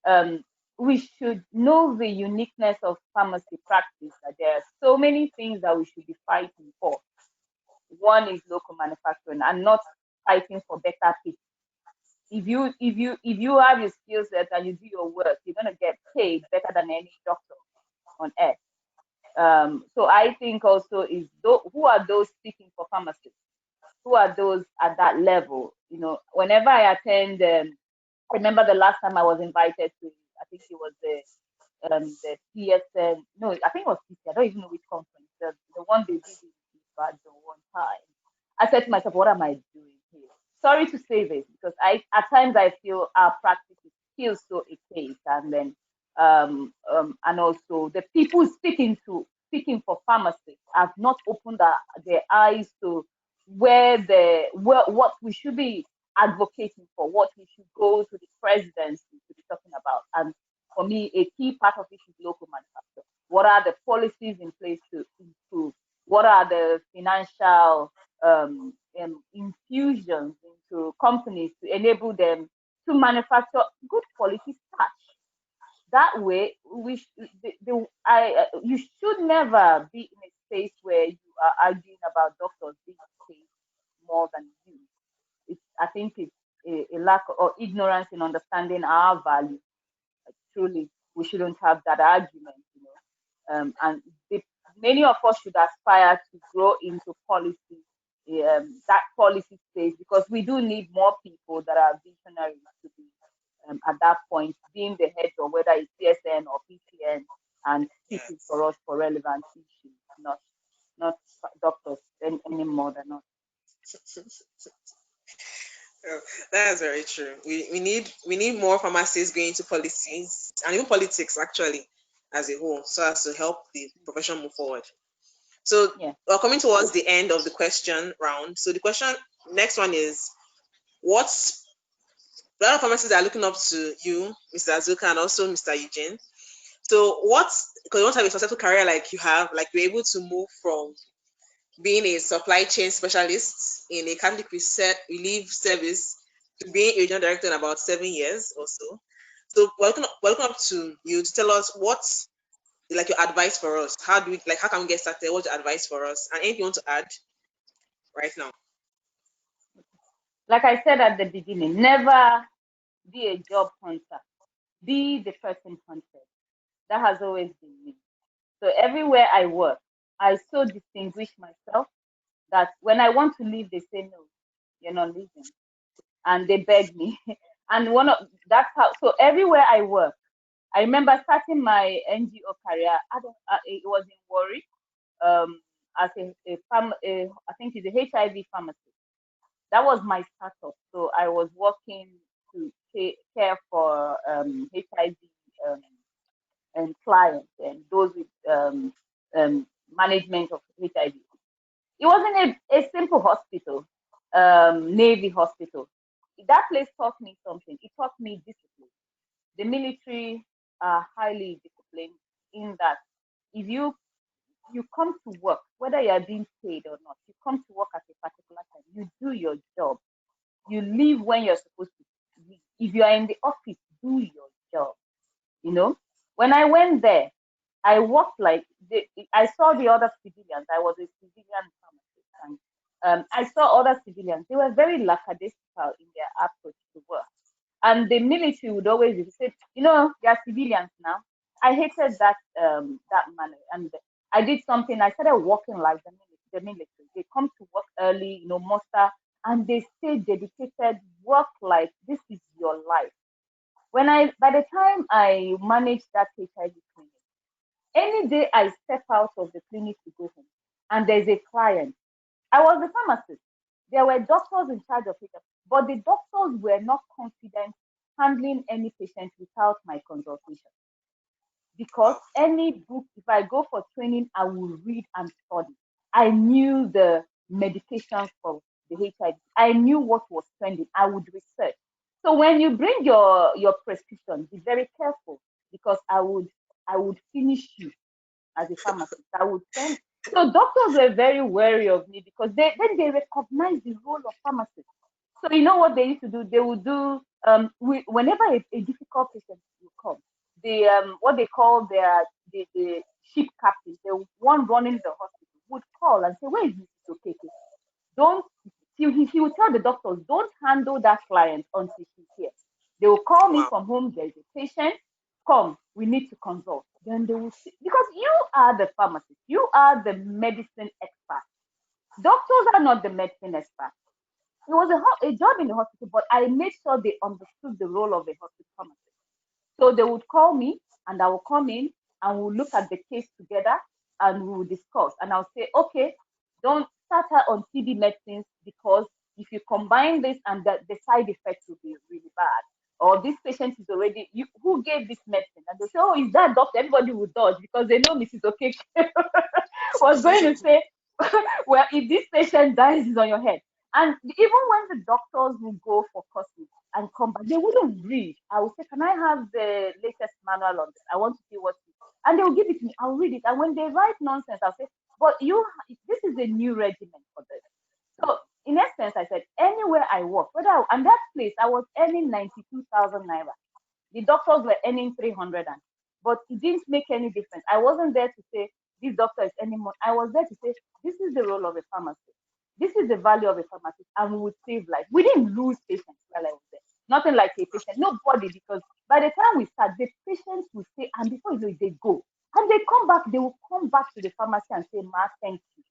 um, we should know the uniqueness of pharmacy practice, that there are so many things that we should be fighting for. One is local manufacturing, and not fighting for better pay. If you have your skill set and you do your work, you're gonna get paid better than any doctor on earth. So I think also is who are those speaking for pharmacists? Who are those at that level? You know, whenever I attend, I remember the last time I was invited to, I think it was the PSN. No, I think it was PSN. I don't even know which conference. The one they did in Ibadan one time. I said to myself, what am I doing here? Sorry to say this, because at times I feel our practice is still so archaic, and then and also the people speaking for pharmacists have not opened their eyes to what we should be advocating for, what we should go to the presidency to be talking about. And for me, a key part of it is local manufacture. What are the policies in place to improve? What are the financial infusions into companies to enable them to manufacture good quality starch? That way, you should never be in a space where you are arguing about doctors being paid more than you. I think it's a lack or ignorance in understanding our value. Truly, we shouldn't have that argument, you know. And many of us should aspire to grow into policy, that policy space, because we do need more people that are visionaries to be at that point, being the head or whether it's PSN or PTN, and speaking Yes. for us for relevant issues, not doctors any more than us. Oh, that's very true. We need more pharmacists going into policies and even politics actually as a whole, so as to help the profession move forward. So Yeah. we're coming towards the end of the question round. So the question next one is, what's a lot of pharmacists are looking up to you, Mr. Azuka, and also Mr. Eugene. So because you want to have a successful career like you have, like you're able to move from being a supply chain specialist in a Catholic relief service to being a regional director in about 7 years or so. So welcome up to you to tell us what's like your advice for us. How can we get started? What's your advice for us? And anything you want to add right now? Like I said at the beginning, never be a job hunter. Be the person hunted. That has always been me. So everywhere I work, I so distinguish myself that when I want to leave, they say no, you're not leaving, and they beg me. And that's how. So everywhere I work, I remember starting my NGO career. It was in Warri, as I think it's a HIV pharmacist. That was my startup. So I was working to care for HIV um, and clients and those with management of HIV. It wasn't a simple hospital, Navy hospital. That place taught me something. It taught me discipline. The military are highly disciplined in that if you come to work, whether you are being paid or not, you come to work at a particular time, you do your job, you leave when you're supposed to leave. If you are in the office, do your job. You know, when I went there, I worked like I saw the other civilians. I was a civilian pharmacist, and I saw other civilians. They were very lackadaisical in their approach to work. And the military would always say, they are civilians now. I hated that manner, and I did something. I started working like the military. They come to work early, muster, and they stay dedicated. Work like this is your life. By the time I managed that HIV clinic, any day I step out of the clinic to go home, and there's a client, I was the pharmacist. There were doctors in charge of it, but the doctors were not confident handling any patient without my consultation. Because Wow. any book, if I go for training, I will read and study. I knew the medications for the HIV. I knew what was trending. I would research. So when you bring your prescription, be very careful because I would finish you as a pharmacist. I would send. So doctors were very wary of me because then they recognize the role of pharmacists. So you know what they used to do? They would do whenever a difficult patient will come, the what they call the ship captain, the one running the hospital, would call and say, "Where is Mrs. Okeke? Don't." He would tell the doctors, "Don't handle that client until she's here." They will call me Wow. from home. There is a patient. Come, we need to consult. Then they will see, because you are the pharmacist, you are the medicine expert. Doctors are not the medicine expert. It was a job in the hospital, but I made sure they understood the role of a hospital pharmacist. So they would call me and I will come in and we'll look at the case together and we will discuss. And I'll say, okay, don't start her on TB medicines because if you combine this and the side effects will be really bad. Or this patient is already, who gave this medicine? And they'll say, oh, is that doctor? Everybody will dodge because they know Mrs. Okay was going to say, well, if this patient dies, it's on your head. And even when the doctors will go for courses and come back, they wouldn't read. I will say, can I have the latest manual on this? I want to see what it is. And they will give it to me. I'll read it. And when they write nonsense, I'll say, but this is a new regimen for this. So in essence, I said, anywhere I work, and that place, I was earning 92,000 naira. The doctors were earning 300, but it didn't make any difference. I wasn't there to say this doctor is earning more. I was there to say this is the role of a pharmacist. This is the value of a pharmacist, and we would save life. We didn't lose patients while I was there. Nothing like a patient, nobody, because by the time we start, the patients will stay, and before you know it, they go. And they come back, they will come back to the pharmacy and say, Ma, thank you.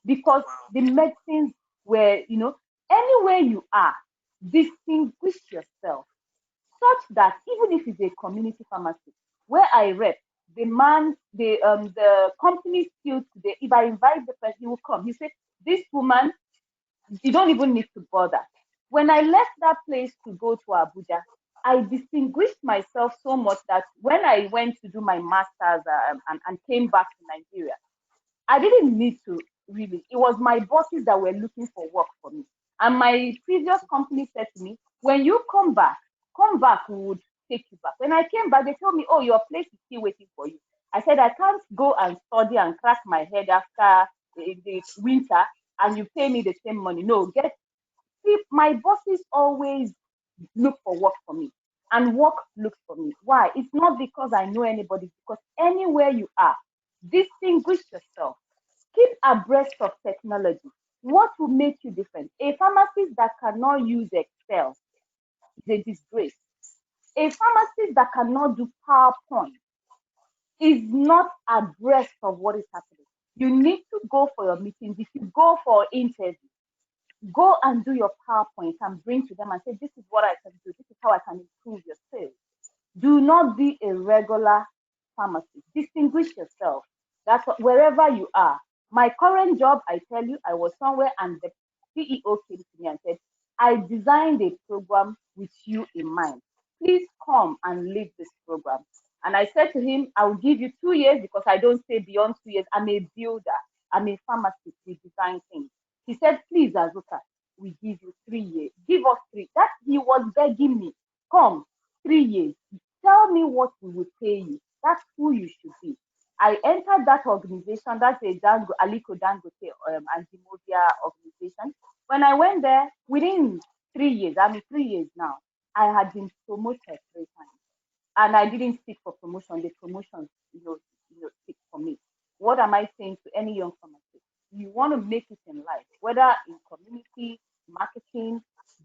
Because Wow. the medicines were, anywhere you are, distinguish yourself. such that even if it's a community pharmacy where I rep, the company still today, if I invite the person, he will come. He said, this woman, you don't even need to bother. When I left that place to go to Abuja, I distinguished myself so much that when I went to do my master's and came back to Nigeria, I didn't need to really. It was my bosses that were looking for work for me. And my previous company said to me, when you come back, we would take you back. When I came back, they told me, oh, your place is still waiting for you. I said, I can't go and study and crack my head after the winter and you pay me the same money. No, see, my bosses always look for work for me and work looks for me. Why? It's not because I know anybody, because anywhere you are, distinguish yourself. Keep abreast of technology. What will make you different? A pharmacist that cannot use Excel is a disgrace. A pharmacist that cannot do PowerPoint is not abreast of what is happening. You need to go for your meetings. If you go for interview, go and do your PowerPoint and bring to them and say, this is what I can do. This is how I can improve your sales. Do not be a regular pharmacist. Distinguish yourself. That's what, wherever you are. My current job, I tell you, I was somewhere and the CEO came to me and said, I designed a program with you in mind. Please come and lead this program. And I said to him, I will give you 2 years because I don't stay beyond 2 years. I'm a builder. I'm a pharmacist. We design things. He said, please, Azuka, we give you 3 years. Give us 3. That he was begging me. Come, 3 years. Tell me what we will pay you. That's who you should be. I entered that organization. That's a Aliko Dangote Antimovia organization. When I went there, within 3 years, I mean 3 years now, I had been promoted 3 times. And I didn't seek for promotion. The promotions, seek for me. What am I saying to any young pharmacist? You want to make it in life, whether in community, marketing,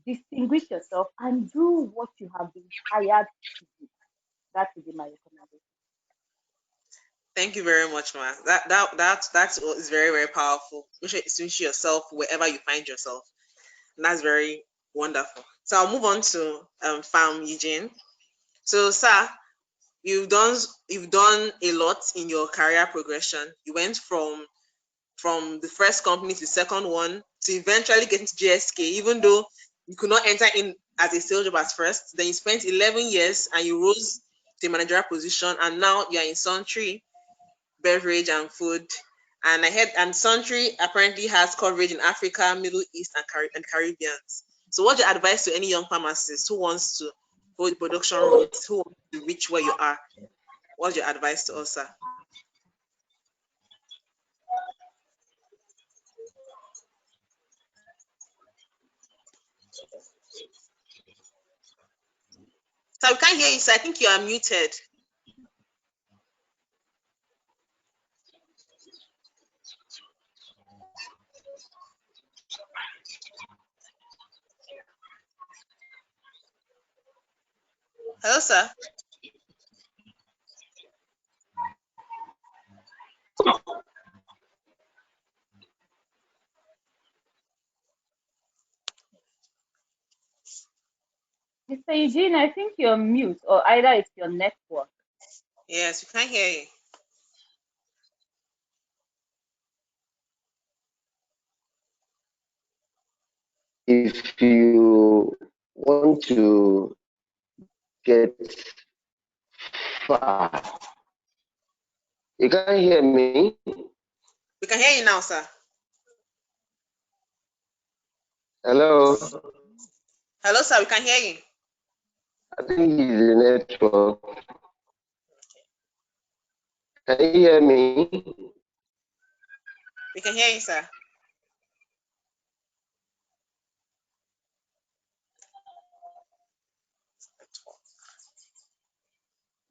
distinguish yourself and do what you have been hired to do. That would be my recommendation. Thank you very much, ma. That is very, very powerful. You should distinguish yourself wherever you find yourself. And that's very wonderful. So I'll move on to Farm Eugene. So, sir, you've done a lot in your career progression. You went from the first company to the second one to eventually getting to GSK, even though you could not enter in as a sales job at first. Then you spent 11 years and you rose to a managerial position, and now you are in Suntree Beverage and Food. And I heard, and Suntree apparently has coverage in Africa, Middle East, and Caribbean. So, what's your advice to any young pharmacist who wants to hold production roles, who wants to reach where you are? What's your advice to us, sir? So we can't hear you, sir. I think you are muted. Hello, sir. Mr. Eugene, I think you're mute, or either it's your network. Yes, we can't hear you. If you want to get far, you can't hear me. We can hear you now, sir. Hello. Hello, sir. We can hear you. I think it's the network. Can you hear me? We can hear you, sir.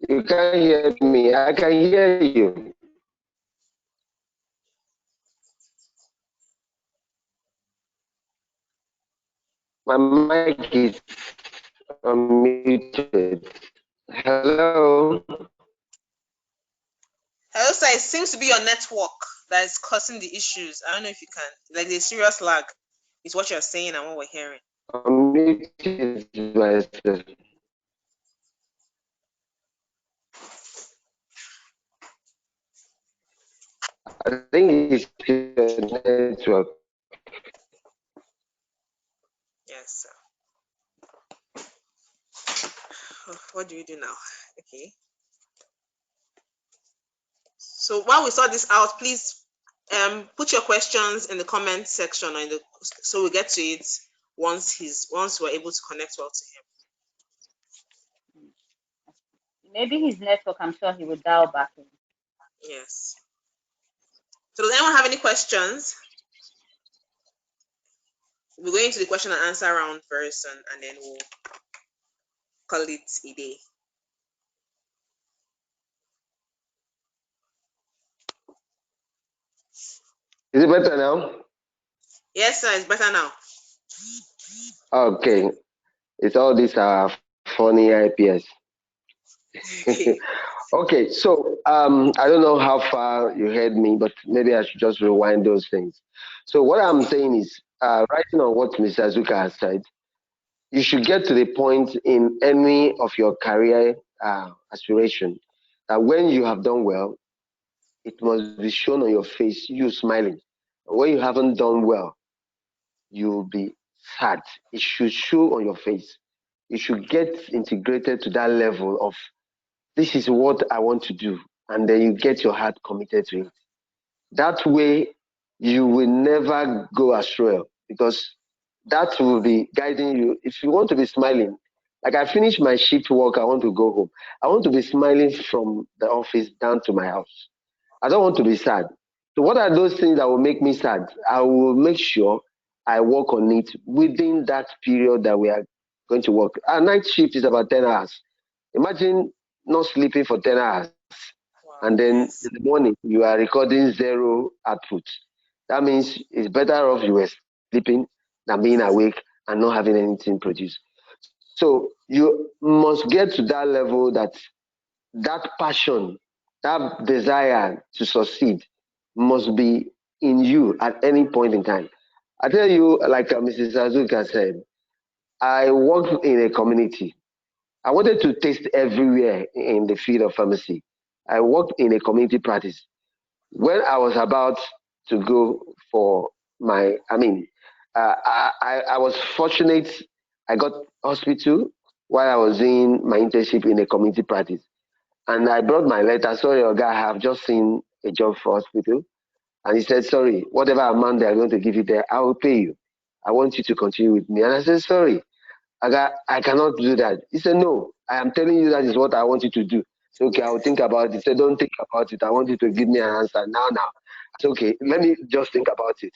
You can't hear me. I can hear you. My mic is unmuted. Hello. Hello, sir. It seems to be your network that is causing the issues. I don't know if you can. Like, there's serious lag. Is what you're saying and what we're hearing. Unmuted myself. I think it's your network. Yes, sir. What do we do now? Okay. So while we sort this out, please put your questions in the comment section or in the so we get to it once we're able to connect well to him. Maybe his network, I'm sure he will dial back in. Yes. So does anyone have any questions? We're going to the question and answer round first, and then we'll call it a day. Is it better now? Yes, sir, it's better now. Okay. It's all these funny IPS. Okay. Okay, so I don't know how far you heard me, but maybe I should just rewind those things. So what I'm Okay. saying is, writing on what Mr. Azuka has said, you should get to the point in any of your career aspiration that when you have done well, it must be shown on your face, you smiling. When you haven't done well, you'll be sad. It should show on your face. You should get integrated to that level of this is what I want to do, and then you get your heart committed to it. That way, you will never go astray because that will be guiding you. If you want to be smiling, like I finish my shift work, I want to go home. I want to be smiling from the office down to my house. I don't want to be sad. So, what are those things that will make me sad? I will make sure I work on it within that period that we are going to work. Our night shift is about 10 hours. Imagine not sleeping for 10 hours and Wow. then in the Yes. morning you are recording zero output. That means it's better off you were sleeping than being awake and not having anything produced. So you must get to that level that that passion, that desire to succeed must be in you at any point in time. I tell you, like Mrs. Azuka said, I worked in a community. I wanted to taste everywhere in the field of pharmacy. I worked in a community practice. When I was about to go for my, I was fortunate. I got hospital while I was doing my internship in a community practice. And I brought my letter. Sorry, Oga, I have just seen a job for hospital. And he said, sorry, whatever amount they are going to give you there, I will pay you. I want you to continue with me. And I said, sorry, I cannot do that. He said, no, I am telling you that is what I want you to do. So, okay, I will think about it. He said, don't think about it. I want you to give me an answer now. I said, okay, let me just think about it.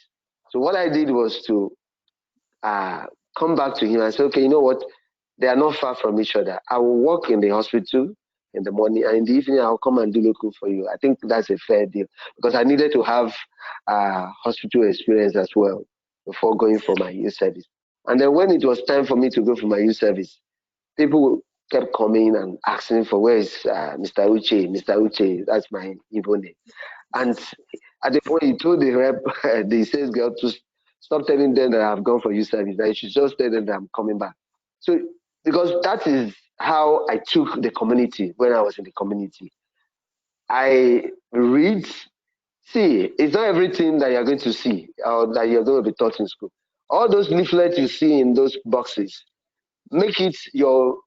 So what I did was to uh, come back to him and say, okay, you know what? They are not far from each other. I will work in the hospital in the morning, and in the evening I'll come and do local for you. I think that's a fair deal because I needed to have hospital experience as well before going for my youth service. And then when it was time for me to go for my youth service, people kept coming and asking for where is Mr. Uche, Mr. Uche. That's my Igbo name. And at the point, he told the rep, the sales girl, to stop telling them that I've gone for youth service. That you should just tell them that I'm coming back. So, because that is how I took the community when I was in the community. I read, see, it's not everything that you're going to see or that you're going to be taught in school. All those leaflets you see in those boxes, make it your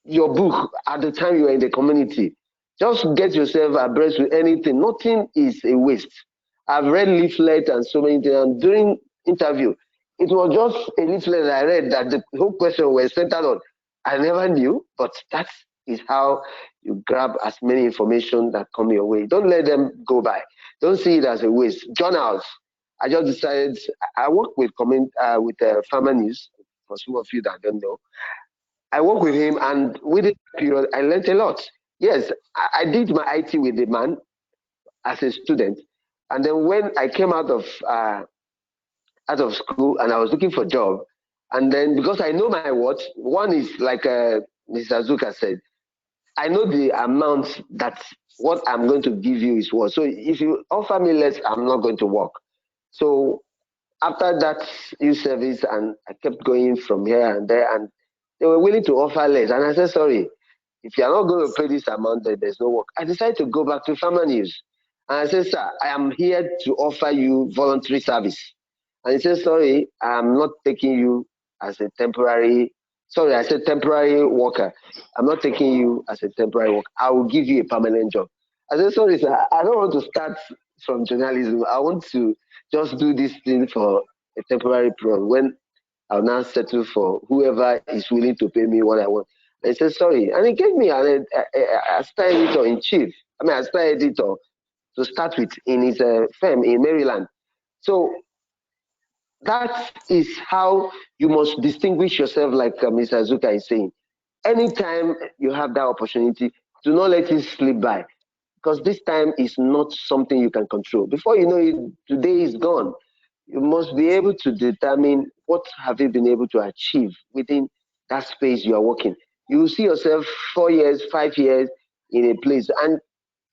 book at the time you are in the community. Just get yourself abreast with anything. Nothing is a waste. I've read leaflet and so many things. And during interview, it was just a leaflet that I read that the whole question was centered on. I never knew, but that is how you grab as many information that come your way. Don't let them go by. Don't see it as a waste. Journals. I just decided I work with Farmer News. For some of you that don't know, I work with him, and within that period, I learned a lot. Yes, I did my IT with the man as a student, and then when I came out of school and I was looking for a job, and then because I know my worth, one is like Mr. Azuka said, I know the amount that what I'm going to give you is worth. So if you offer me less, I'm not going to work. So after that youth service, and I kept going from here and there, and they were willing to offer less. And I said, sorry, if you're not going to pay this amount, then there's no work. I decided to go back to Farmer News. And I said, sir, I am here to offer you voluntary service. And he said, sorry, I'm not taking you as a temporary, sorry, I said temporary worker. I'm not taking you as a temporary worker. I will give you a permanent job. I said, sorry, sir, I don't want to start from journalism. I want to just do this thing for a temporary period when I'll now settle for whoever is willing to pay me what I want. And he said, sorry. And he gave me an assistant editor in chief. Assistant editor to start with in his firm in Maryland. So that is how you must distinguish yourself, like Mr. Azuka is saying. Anytime you have that opportunity, do not let it slip by, because this time is not something you can control. Before you know it, today is gone. You must be able to determine what have you been able to achieve within that space you are working. You will see yourself 4 years, 5 years in a place, and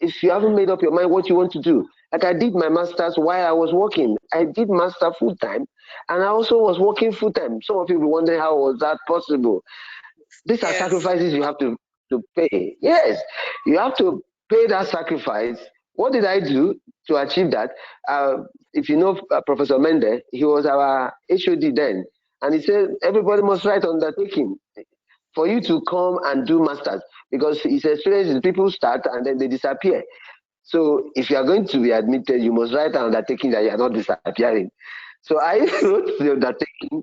if you haven't made up your mind what you want to do, like I did my master's while I was working. I did master full time, and I also was working full time. Some of you will be wondering how was that possible. These are Yes. sacrifices you have to pay. Yes, you have to pay that sacrifice. What did I do to achieve that? If you know Professor Mende, he was our HOD then, and he said everybody must write undertaking for you to come and do masters, because his experience is people start and then they disappear. So if you are going to be admitted, you must write an undertaking that you are not disappearing. So I wrote the undertaking,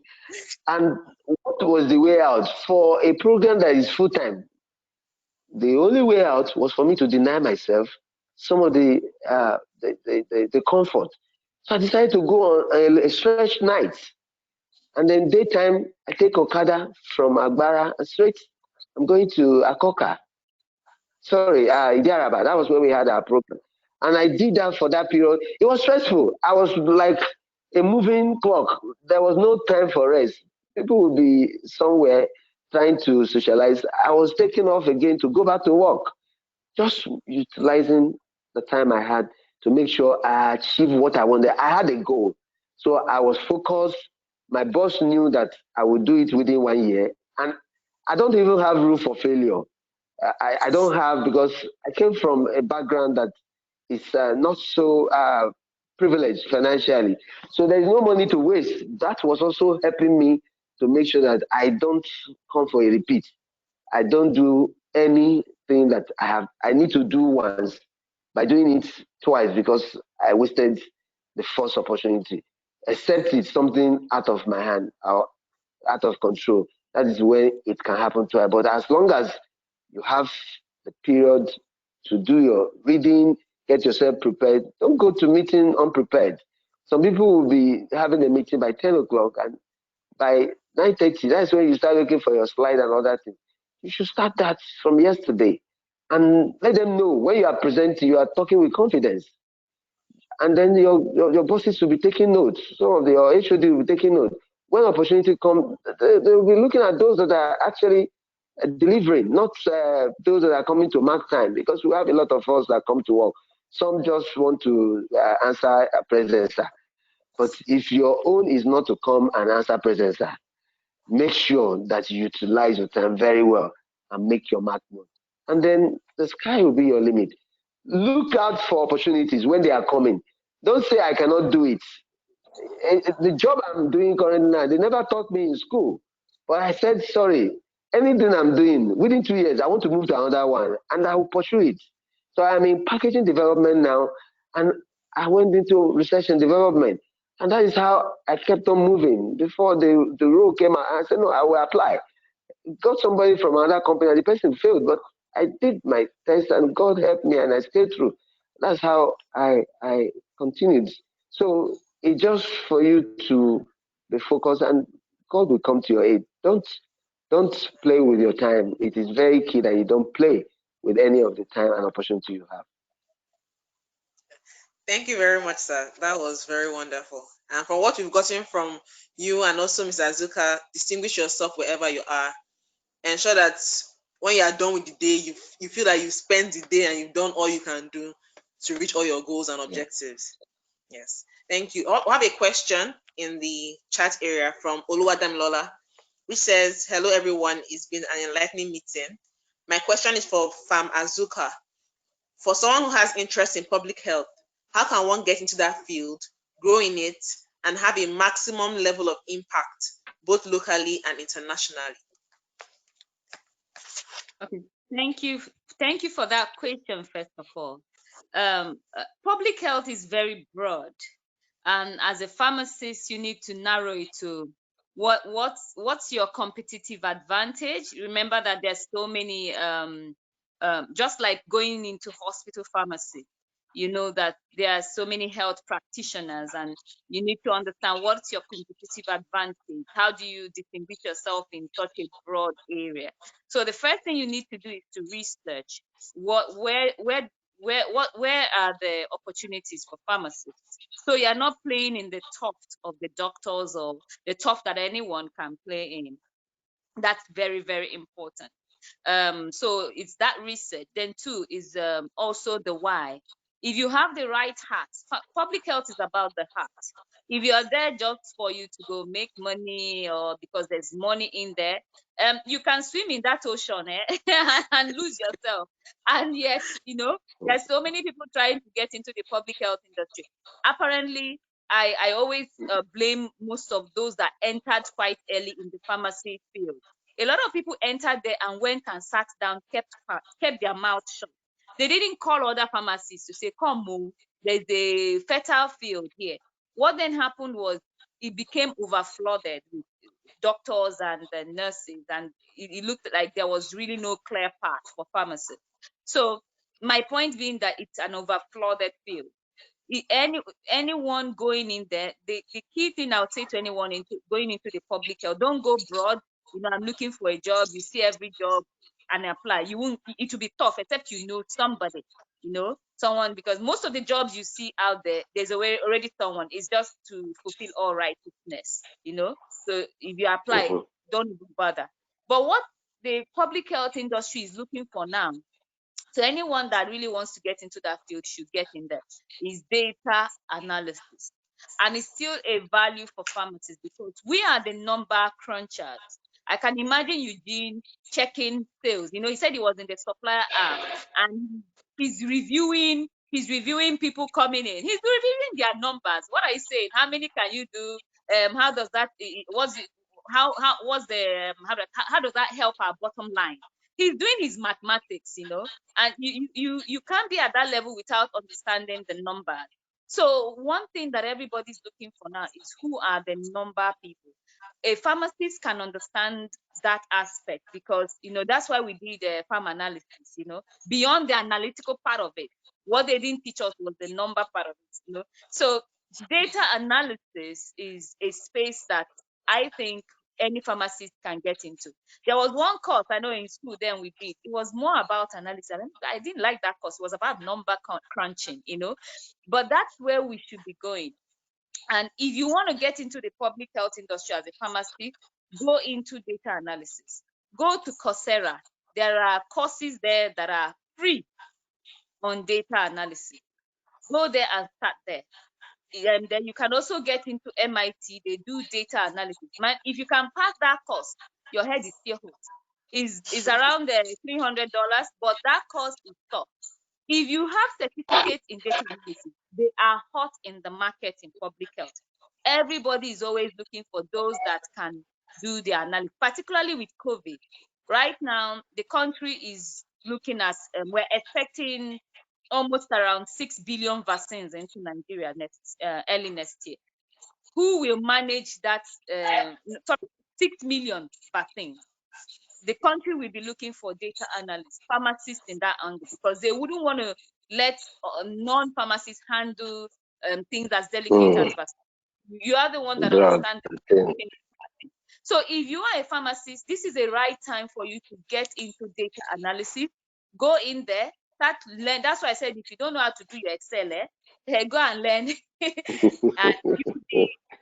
and what was the way out for a program that is full time? The only way out was for me to deny myself some of the comfort. So I decided to go on a stretch night, and then daytime I take Okada from Agbara and straight. I'm going to Akoka. Sorry, Idiaraba. That was when we had our program. And I did that for that period. It was stressful. I was like a moving clock. There was no time for rest. People would be somewhere trying to socialize. I was taking off again to go back to work, just utilizing the time I had to make sure I achieved what I wanted. I had a goal. So I was focused. My boss knew that I would do it within 1 year. And I don't even have room for failure. I don't have, because I came from a background that is not so privileged financially. So there is no money to waste. That was also helping me to make sure that I don't come for a repeat. I don't do anything that I need to do once by doing it twice, because I wasted the first opportunity. Except it's something out of my hand or out of control. That is when it can happen twice. But as long as you have the period to do your reading, get yourself prepared. Don't go to meeting unprepared. Some people will be having a meeting by 10 o'clock, and by 9:30, that's when you start looking for your slide and other things. You should start that from yesterday and let them know when you are presenting, you are talking with confidence. And then your bosses will be taking notes. Some of your HOD will be taking notes. When opportunity comes, they will be looking at those that are actually delivering, not those that are coming to mark time, because we have a lot of us that come to work. Some just want to answer a presence, sir. But if your own is not to come and answer presence, sir, make sure that you utilize your time very well and make your mark known. And then the sky will be your limit. Look out for opportunities when they are coming. Don't say I cannot do it. The job I'm doing currently now, they never taught me in school. But I said, sorry, anything I'm doing, within 2 years, I want to move to another one, and I will pursue it. So I'm in packaging development now, and I went into research and development. And that is how I kept on moving. Before the role came out, I said, no, I will apply. Got somebody from another company, and the person failed, but I did my test, and God helped me, and I stayed through. That's how I continued. So it's just for you to be focused, and God will come to your aid. Don't play with your time. It is very key that you don't play with any of the time and opportunity you have. Thank you very much, sir. That was very wonderful. And from what we've gotten from you and also Mr. Azuka, distinguish yourself wherever you are. Ensure that when you are done with the day, you feel that you spent the day and you've done all you can do to reach all your goals and Yeah. objectives. Yes. Thank you. I have a question in the chat area from Oluwadamilola, which says, hello everyone, it's been an enlightening meeting. My question is for Fam Azuka. For someone who has interest in public health, How can one get into that field, grow in it, and have a maximum level of impact, both locally and internationally? Okay, thank you. Thank you for that question, first of all. Public health is very broad, and as a pharmacist, you need to narrow it to what's your competitive advantage. Remember that there's so many, just like going into hospital pharmacy, you know that there are so many health practitioners, and you need to understand what's your competitive advantage. How do you distinguish yourself in such a broad area? So the first thing you need to do is to research where are the opportunities for pharmacists. So you're not playing in the top of the doctors or the top that anyone can play in. That's very, very important. So it's that research. Then two is also the why. If you have the right heart, public health is about the heart. If you are there just for you to go make money or because there's money in there, you can swim in that ocean and lose yourself. And yet, there's so many people trying to get into the public health industry. Apparently, I always blame most of those that entered quite early in the pharmacy field. A lot of people entered there and went and sat down, kept their mouth shut. They didn't call other pharmacists to say, come move, there's a fertile field here. What then happened was it became overflooded with doctors and the nurses, and it looked like there was really no clear path for pharmacists. So my point being that it's an overflooded field. Anyone going in there, the key thing I would say to anyone going into the public health, don't go broad. I'm looking for a job. You see every job and apply. You won't. It will be tough, except somebody. Someone, because most of the jobs you see out there, there's already someone. It's just to fulfill all righteousness. So if you apply, Mhm. don't even bother. But what the public health industry is looking for now, so anyone that really wants to get into that field should get in there, is data analysis. And it's still a value for pharmacists because we are the number crunchers. I can imagine Eugene checking sales. He said he was in the supplier arm and he's reviewing people coming in. He's reviewing their numbers. What are you saying? How many can you do? How does that what's it how what's the how does that help our bottom line? He's doing his mathematics, and you can't be at that level without understanding the numbers. So one thing that everybody's looking for now is who are the number people. A pharmacist can understand that aspect because that's why we did farm analysis. Beyond the analytical part of it, what they didn't teach us was the number part of it. So data analysis is a space that I think any pharmacist can get into. There was one course I know in school then we did. It was more about analysis. I didn't like that course. It was about number crunching, But that's where we should be going. And if you want to get into the public health industry as a pharmacist, go into data analysis. Go to Coursera. There are courses there that are free on data analysis. Go there and start there. And then you can also get into MIT. They do data analysis. Man, if you can pass that course, your head is still hot. Is around $300, but that course is tough. If you have certificates in data analysis, they are hot in the market in public health. Everybody is always looking for those that can do the analysis, particularly with COVID. Right now, the country is looking at, we're expecting almost around 6 billion vaccines into Nigeria early next year. Who will manage that? 6 million vaccines. The country will be looking for data analysts, pharmacists in that angle, because they wouldn't want to let non-pharmacists handle things as delicate Mm. as vaccines. You are the one that That's understands the thing. the. So if you are a pharmacist, this is a right time for you to get into data analysis. Go in there, start learn. That's why I said if you don't know how to do your Excel, go and learn. And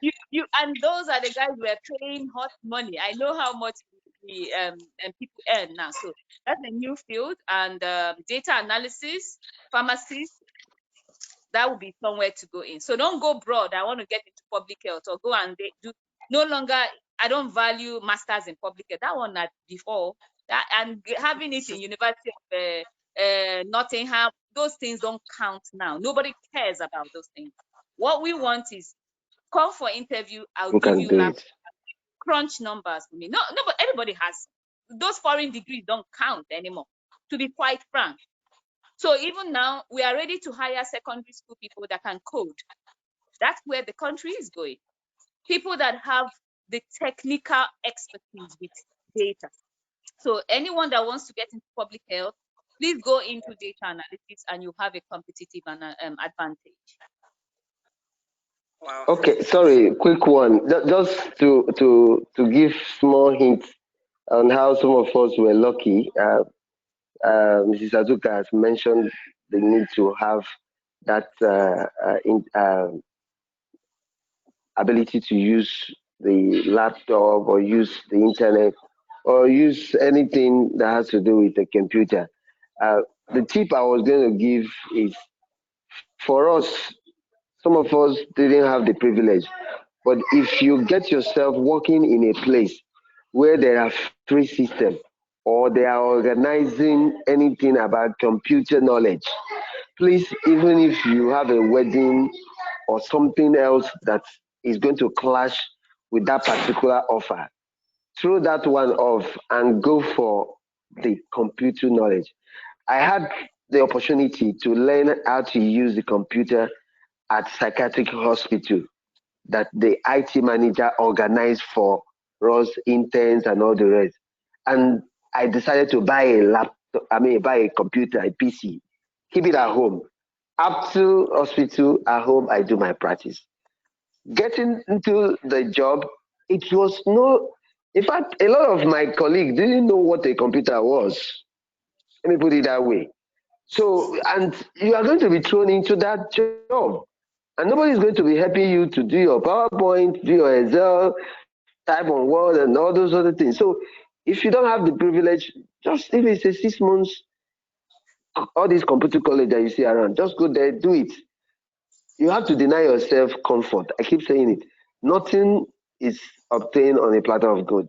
you and those are the guys who are paying hot money. I know how much the people earn now. So that's a new field, and data analysis, pharmacists, that would be somewhere to go in. So don't go broad. I want to get into public health or go and do. No longer, I don't value masters in public health. That one that before that, and having it in University of Nottingham. those things don't count now. Nobody cares about those things. What we want is come for interview. I'll Who give can you do it? crunch numbers for me. No, but everybody has those foreign degrees don't count anymore, to be quite frank. So even now, we are ready to hire secondary school people that can code. That's where the country is going. People that have the technical expertise with data. So anyone that wants to get into public health, please go into data analytics and you have a competitive advantage. Wow. Okay, sorry, quick one. Just to give small hints on how some of us were lucky. Mrs. Azuka has mentioned the need to have that ability to use the laptop or use the internet or use anything that has to do with the computer. Uh, the tip I was going to give is for us, some of us didn't have the privilege, but if you get yourself working in a place where there are free systems or they are organizing anything about computer knowledge, please, even if you have a wedding or something else that is going to clash with that particular offer, throw that one off and go for the computer knowledge. I had the opportunity to learn how to use the computer at psychiatric hospital that the IT manager organized for us interns and all the rest. And I decided to buy a laptop, buy a computer, a PC, keep it at home. Up to hospital, at home, I do my practice. Getting into the job, it was no, in fact, a lot of my colleagues didn't know what a computer was. Let me put it that way. So, and you are going to be thrown into that job. And nobody is going to be helping you to do your PowerPoint, do your Excel, type on Word, and all those other things. So, if you don't have the privilege, just if it's a 6 months, all these computer college that you see around, just go there, do it. You have to deny yourself comfort. I keep saying it. Nothing is obtained on a platter of gold.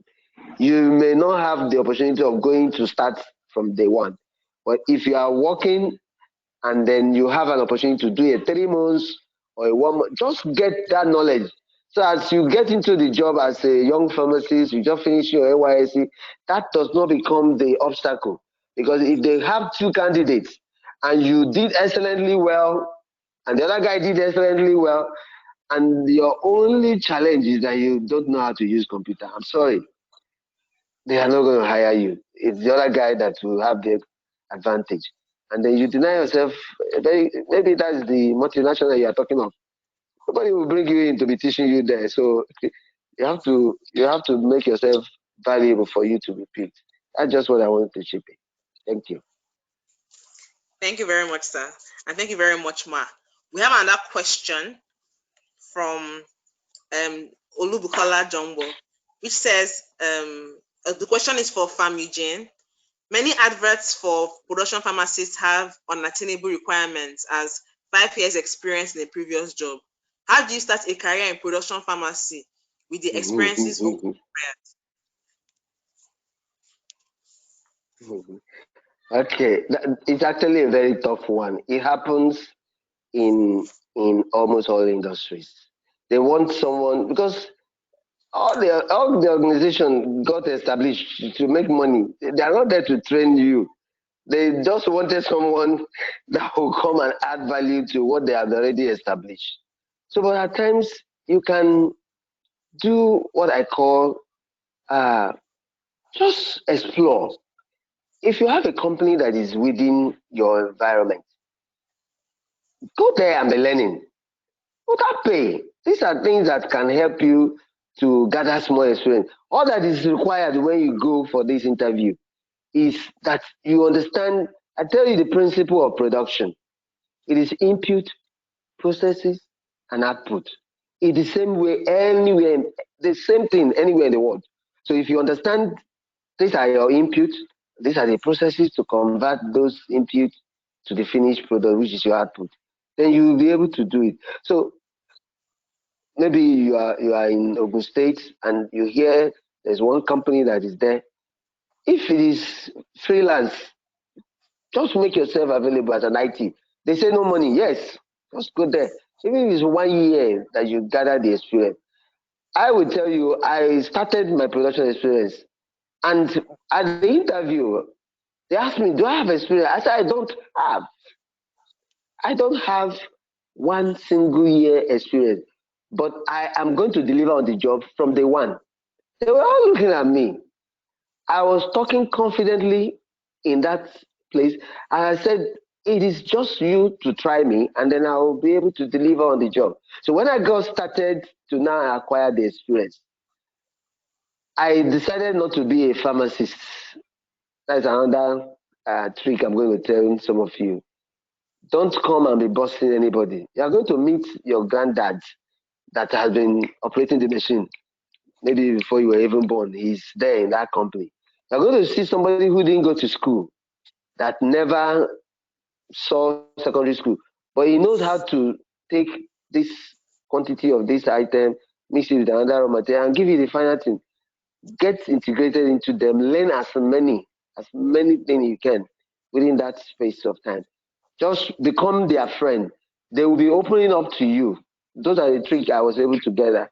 You may not have the opportunity of going to start from day one, but if you are working and then you have an opportunity to do a 3 months or a 1 month, just get that knowledge. So as you get into the job as a young pharmacist, you just finish your NYSC, that does not become the obstacle. Because if they have two candidates and you did excellently well and the other guy did excellently well, and your only challenge is that you don't know how to use computer, I'm sorry, they are not going to hire you. It's the other guy that will have the advantage. And then you deny yourself, maybe that's the multinational you are talking of. Nobody will bring you in to be teaching you there. So you have to make yourself valuable for you to be picked. That's just what I wanted to chip in. Thank you. Thank you very much, sir. And thank you very much, Ma. We have another question from Olubukola Jumbo, which says the question is for Farm Eugene. Many adverts for production pharmacists have unattainable requirements as 5 years experience in a previous job. How do you start a career in production pharmacy with the experiences Okay, it's actually a very tough one. It happens in almost all industries. They want someone because all the organization got established to make money. They are not there to train you. They just wanted someone that will come and add value to what they have already established. So, but at times you can do what I call uh, just explore. If you have a company that is within your environment, go there and be learning without pay. These are things that can help you to gather small experience. All that is required when you go for this interview is that you understand. I tell you the principle of production. It is input, processes, and output. In the same way, anywhere, the same thing anywhere in the world. So if you understand these are your inputs, these are the processes to convert those inputs to the finished product, which is your output, then you will be able to do it. So maybe you are in Ogun State and you hear there's one company that is there. If it is freelance, Just make yourself available as an IT. They say no money. Yes, just go there. Even if it's 1 year that you gather the experience. I will tell you, I started my production experience, and at the interview, they asked me, "Do I have experience?" I said, have. I don't have 1 single year experience, but I am going to deliver on the job from day one." They were all looking at me. I was talking confidently in that place, and I said, "It is just you to try me, and then I will be able to deliver on the job." So when I got started to now acquire the experience, I decided not to be a pharmacist. That's another trick I'm going to tell some of you. Don't come and be bossing anybody. You are going to meet your granddad that has been operating the machine maybe before you were even born. He's there in that company. You're going to see somebody who didn't go to school, that never saw secondary school, but he knows how to take this quantity of this item, mix it with another raw material, and give you the final thing. Get integrated into them. Learn as many things you can within that space of time. Just become their friend. They will be opening up to you. Those are the tricks I was able to gather.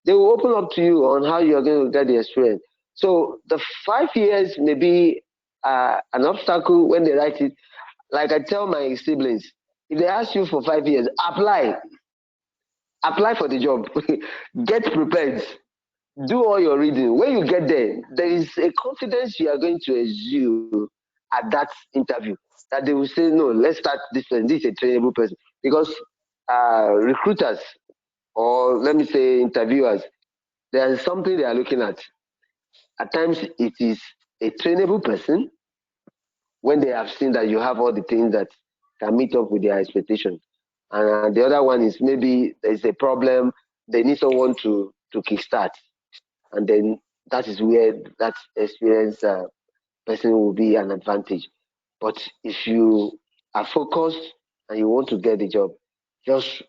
They will open up to you on how you're going to get the experience. So the 5 years may be an obstacle when they write it. Like I tell my siblings, if they ask you for 5 years, apply for the job, get prepared, do all your reading. When you get there, there is a confidence you are going to exude at that interview that they will say, "No, let's start this person. This is a trainable person." Because recruiters, or let me say interviewers, there is something they are looking at. At times, it is a trainable person when they have seen that you have all the things that can meet up with their expectations. And the other one is maybe there's a problem, they need someone to kickstart. And then that is where that experienced person will be an advantage. But if you are focused and you want to get the job, just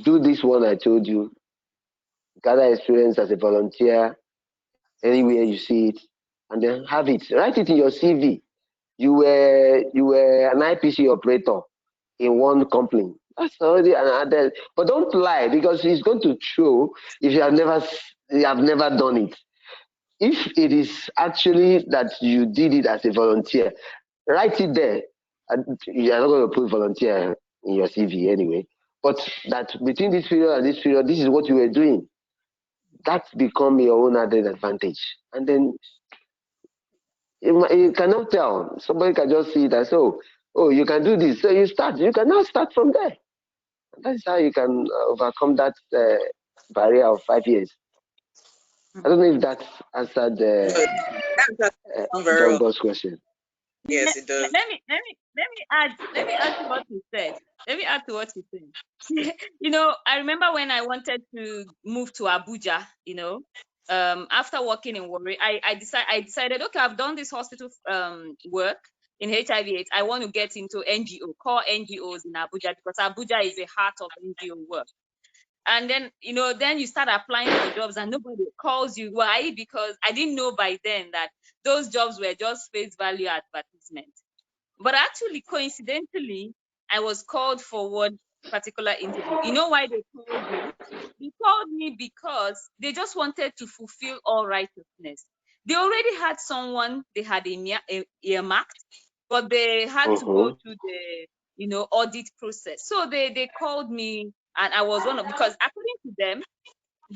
do this one I told you, gather experience as a volunteer anywhere you see it, and then have it. Write it in your CV. You were an IPC operator in one company. That's already an added. But don't lie, because it's going to show if you have never done it. If it is actually that you did it as a volunteer, write it there. You're not going to put volunteer in your CV anyway. But that between this period and this period, this is what you were doing. That become your own added advantage. And then you cannot tell. Somebody can just see it as, oh, you can do this. So you start. You can now start from there. That's how you can overcome that barrier of 5 years. I don't know if that answered No, that very John well. Boss question. Yes, let, it does. let me add to what you said. Let me add to what you said. I remember when I wanted to move to Abuja. After working in Warri, I decided, okay, I've done this hospital work in HIV/AIDS. I want to get into NGO, core NGOs in Abuja, because Abuja is the heart of NGO work. And then you start applying for jobs and nobody calls you. Why? Because I didn't know by then that those jobs were just face value advertisement. But actually, coincidentally, I was called for one particular interview. You know why they called me? They called me because they just wanted to fulfill all righteousness. They already had someone they had earmarked, but they had to go Mm-hmm. through the audit process. So they called me, and I was one of, because according to them,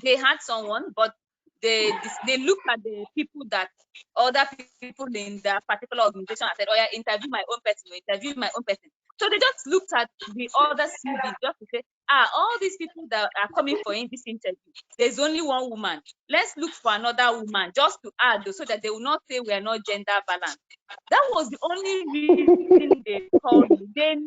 they had someone, but they looked at the people that other people in that particular organization and said, "Oh yeah, interview my own person, or interview my own person." So they just looked at the other CV just to say, all these people that are coming for in this interview, there's only one woman. Let's look for another woman just to add, so that they will not say we are not gender balanced. That was the only reason they called me. They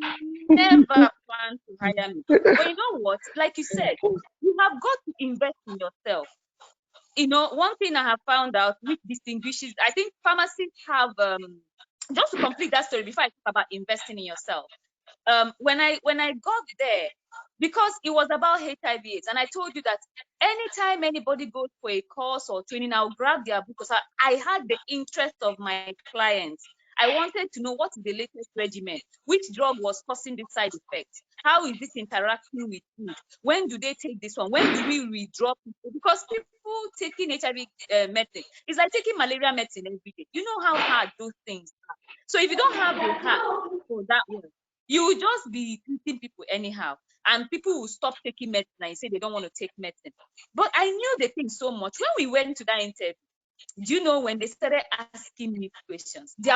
never planned to hire me. But you know what? Like you said, you have got to invest in yourself. One thing I have found out which distinguishes, I think pharmacists have, just to complete that story before I talk about investing in yourself. When I got there, because it was about HIV/AIDS, and I told you that anytime anybody goes for a course or training, I'll grab their book, because I had the interest of my clients. I wanted to know what is the latest regimen, which drug was causing this side effect, how is this interacting with food, when do they take this one, when do we withdraw people? Because people taking HIV medicine is like taking malaria medicine every day. You know how hard those things are. So if you don't have the heart for that one, you will just be treating people anyhow, and people will stop taking medicine and say they don't want to take medicine. But I knew the thing so much. When we went to that interview, do you know when they started asking me questions, it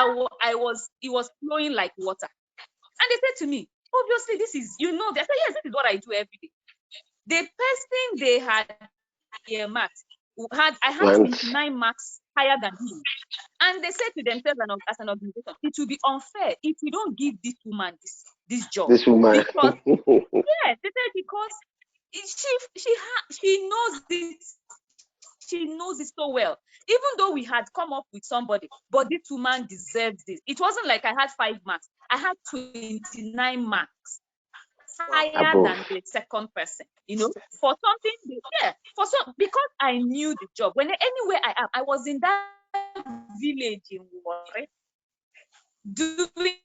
was flowing like water. And they said to me, obviously, this is, you know, they said, yes, this is what I do every day. The person they had earmarked I had And 29 marks higher than him. And they said to themselves as an organization, it will be unfair if we don't give this woman this job. this woman. Because, yes, they said because she knows it. She knows it so well. Even though we had come up with somebody, but this woman deserves this. It wasn't like I had 5 marks. I had 29 marks higher Above. than the second person, you know, for something, because I knew the job. Anywhere I am, I was in that village in Warri, doing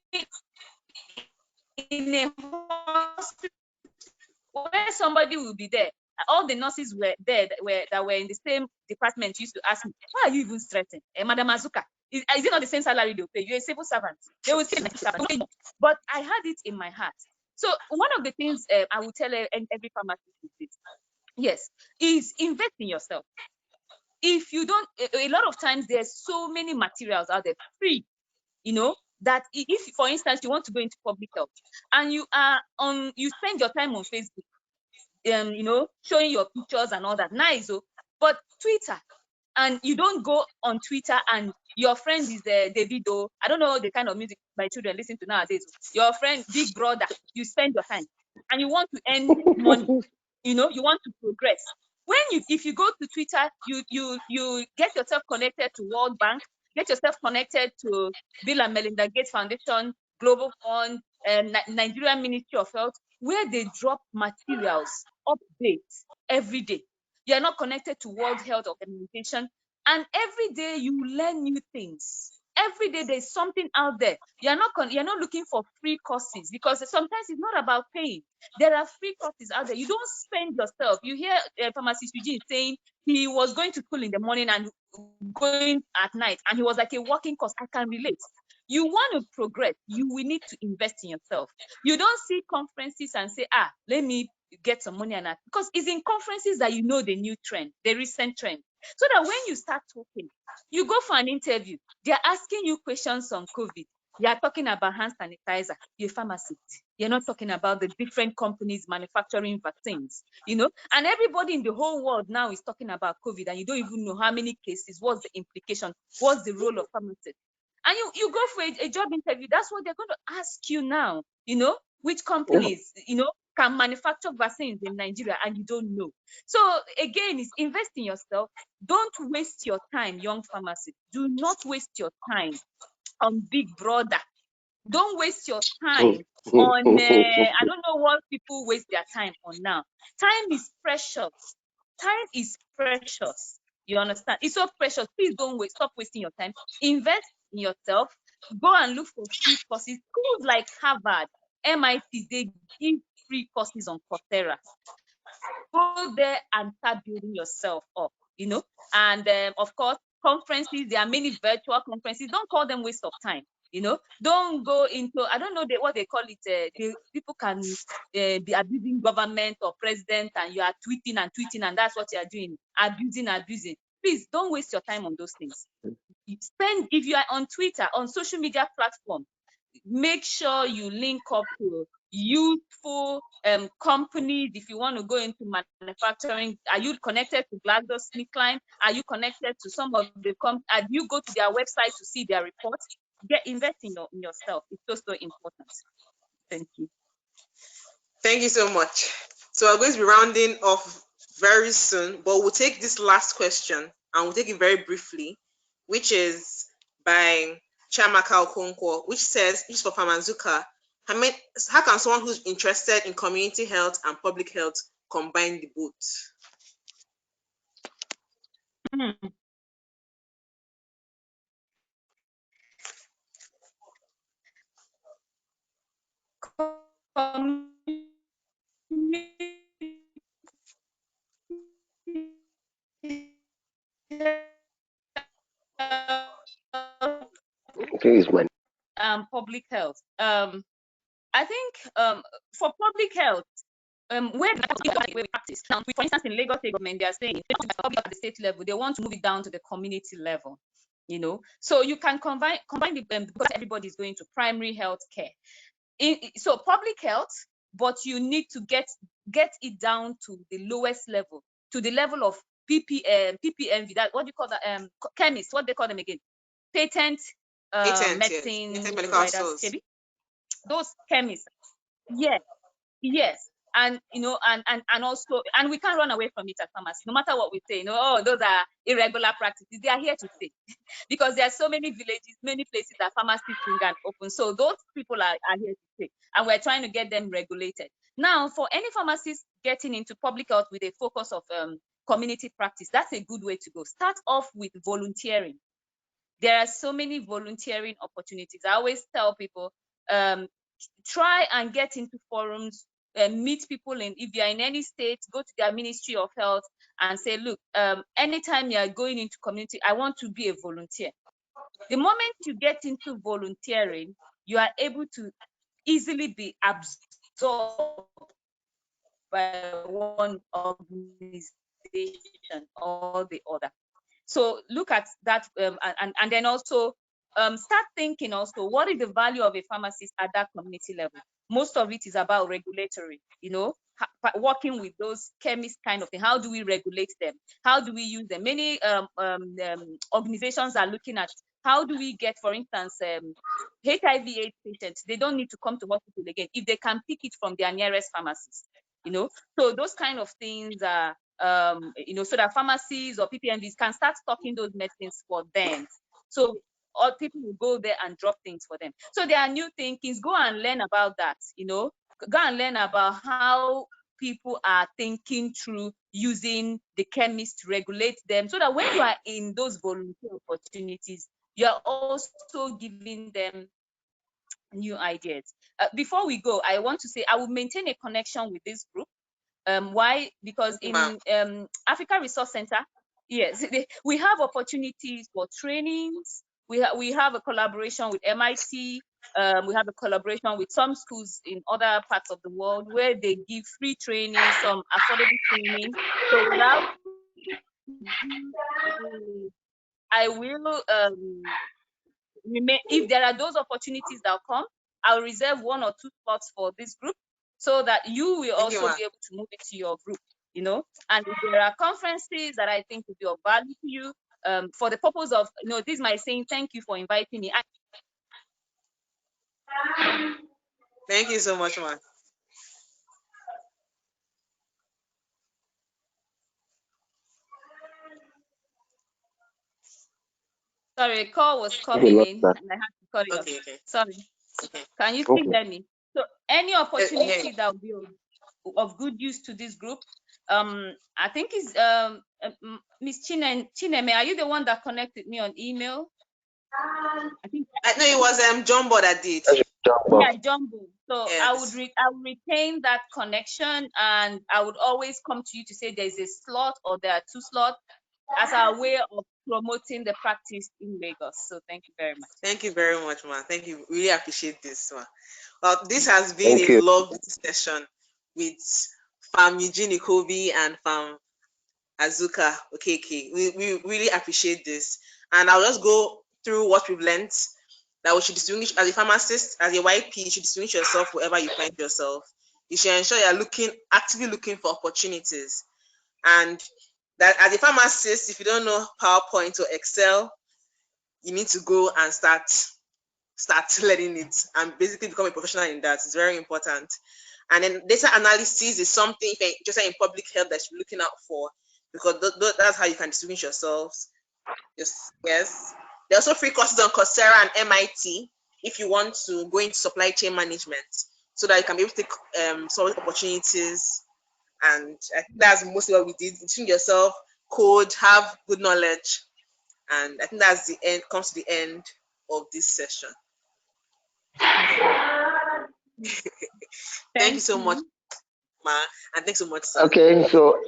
in a hospital where somebody will be there. All the nurses were there that were in the same department used to ask me, why are you even stressing? Madam Azuka, is it not the same salary they'll pay? You're a civil servant. They will say, but I had it in my heart. So one of the things I will tell every pharmacist is this, yes, is invest in yourself. If you don't, a lot of times there's so many materials out there free, you know, that if, for instance, you want to go into public health and you spend your time on Facebook, you know, showing your pictures and all that, nice, but Twitter, and you don't go on Twitter and your friend is Davido. I don't know the kind of music my children listen to nowadays. Your friend, Big Brother, you spend your time and you want to earn money. You know, you want to progress. If you go to Twitter, you get yourself connected to World Bank, get yourself connected to Bill and Melinda Gates Foundation, Global Fund, Nigerian Ministry of Health, where they drop materials, updates every day. You are not connected to World Health Organization, and every day you learn new things. Every day there's something out there. You're not looking for free courses, because sometimes it's not about paying. There are free courses out there. You don't spend yourself. You hear pharmacist Eugene saying he was going to school in the morning and going at night, and he was like a working course. I can relate. You want to progress, you will need to invest in yourself. You don't see conferences and say, let me get some money, and that, because it's in conferences that you know the new trend, the recent trend. So that when you start talking, you go for an interview, they're asking you questions on COVID. You are talking about hand sanitizer, you're a pharmacist. You're not talking about the different companies manufacturing vaccines, you know, and everybody in the whole world now is talking about COVID, and you don't even know how many cases, what's the implication, what's the role of pharmacists. And you go for a job interview, that's what they're going to ask you now, you know, which companies, you know, can manufacture vaccines in Nigeria, and you don't know. So again, it's invest in yourself. Don't waste your time, young pharmacists. Do not waste your time on Big Brother. Don't waste your time on, I don't know what people waste their time on now. Time is precious. Time is precious. You understand? It's so precious. Please don't waste. Stop wasting your time. Invest in yourself. Go and look for free courses. Schools like Harvard, MIT, they give free courses on Coursera. Go there and start building yourself up, you know. And of course, conferences, there are many virtual conferences. Don't call them waste of time, you know. Don't go into, I don't know what they call it. People can be abusing government or president, and you are tweeting and that's what you are doing, abusing. Please don't waste your time on those things. If you are on Twitter, on social media platform, make sure you link up to youthful companies. If you want to go into manufacturing, are you connected to GlaxoSmithKline? Are you connected to some of the do you go to their website to see their reports? Invest in yourself. It's so important. Thank you. Thank you so much. So we're going to be rounding off very soon, but we'll take this last question and we'll take it very briefly, which is by Chamaka Okonkwo, which says, this is for Pamazuka. How can someone who's interested in community health and public health combine the both? think it's my public health. I think for public health, where we practice now, for instance, in Lagos State government, they are saying they want to public at the state level, they want to move it down to the community level. So you can combine the because everybody is going to primary health care. So public health, but you need to get it down to the lowest level, to the level of PPMV. That what do you call that? Chemists. What they call them again? Patent Yes. medicine Medical providers. stores. Those chemists. Yes. And also, and we can't run away from it at pharmacy, no matter what we say. Oh, those are irregular practices. They are here to stay because there are so many villages, many places that pharmacies can open. So those people are here to stay, and we're trying to get them regulated. Now, for any pharmacist getting into public health with a focus of community practice, that's a good way to go. Start off with volunteering. There are so many volunteering opportunities. I always tell people, try and get into forums, meet people if you're in any state, go to their Ministry of Health and say, look, anytime you're going into community, I want to be a volunteer. The moment you get into volunteering, you are able to easily be absorbed by one organization or the other. So look at that, and then also start thinking also, what is the value of a pharmacist at that community level? Most of it is about regulatory, working with those chemists kind of thing. How do we regulate them? How do we use them? Many organizations are looking at how do we get, for instance, HIV/AIDS patients. They don't need to come to hospital again if they can pick it from their nearest pharmacist. So those kind of things are so that pharmacies or PPMVs can start stocking those medicines for them. So all people will go there and drop things for them. So there are new thinkings. Go and learn about that. Go and learn about how people are thinking through using the chemists to regulate them, so that when you are in those volunteer opportunities, you are also giving them new ideas. Before we go, I want to say I will maintain a connection with this group. Why? Because in Africa Resource Center, yes, we have opportunities for trainings. We have a collaboration with MIT. We have a collaboration with some schools in other parts of the world where they give free training, some affordable training. So without I will if there are those opportunities that come, I'll reserve 1 or 2 spots for this group so that you will also be able to move it to your group, and if there are conferences that I think will be of value to you, for the purpose of, this is my saying, thank you for inviting me. Thank you so much, ma. Sorry, a call was coming in and I had to cut it off. Okay. Sorry. Okay. Can you still hear me? So any opportunity that will be of good use to this group, I think is Miss Chineme, are you the one that connected me on email? I think no, it was Jumbo that did. Yeah, Jumbo. So Yes. I would retain that connection, and I would always come to you to say there's a slot or there are 2 slots as our way of promoting the practice in Lagos. So thank you very much. Thank you very much, ma. Thank you. Really appreciate this, ma. Well, this has been a lovely session with Farm Eugene Ikobi and Farm Azuka Okeke. We really appreciate this. And I'll just go through what we've learned. That we should distinguish as a pharmacist, as a YP, you should distinguish yourself wherever you find yourself. You should ensure you're actively looking for opportunities. And that as a pharmacist, if you don't know PowerPoint or Excel, you need to go and start learning it and basically become a professional in that. It's very important. And then data analysis is something just in public health that you're looking out for, because that's how you can distinguish yourselves. Yes. There are also free courses on Coursera and MIT if you want to go into supply chain management, so that you can be able to take some opportunities. And I think that's mostly what we did. Distinguish yourself, code, have good knowledge, and I think that's the end. Comes to the end of this session. Thank you so much, ma, and thanks so much, sir. Okay, so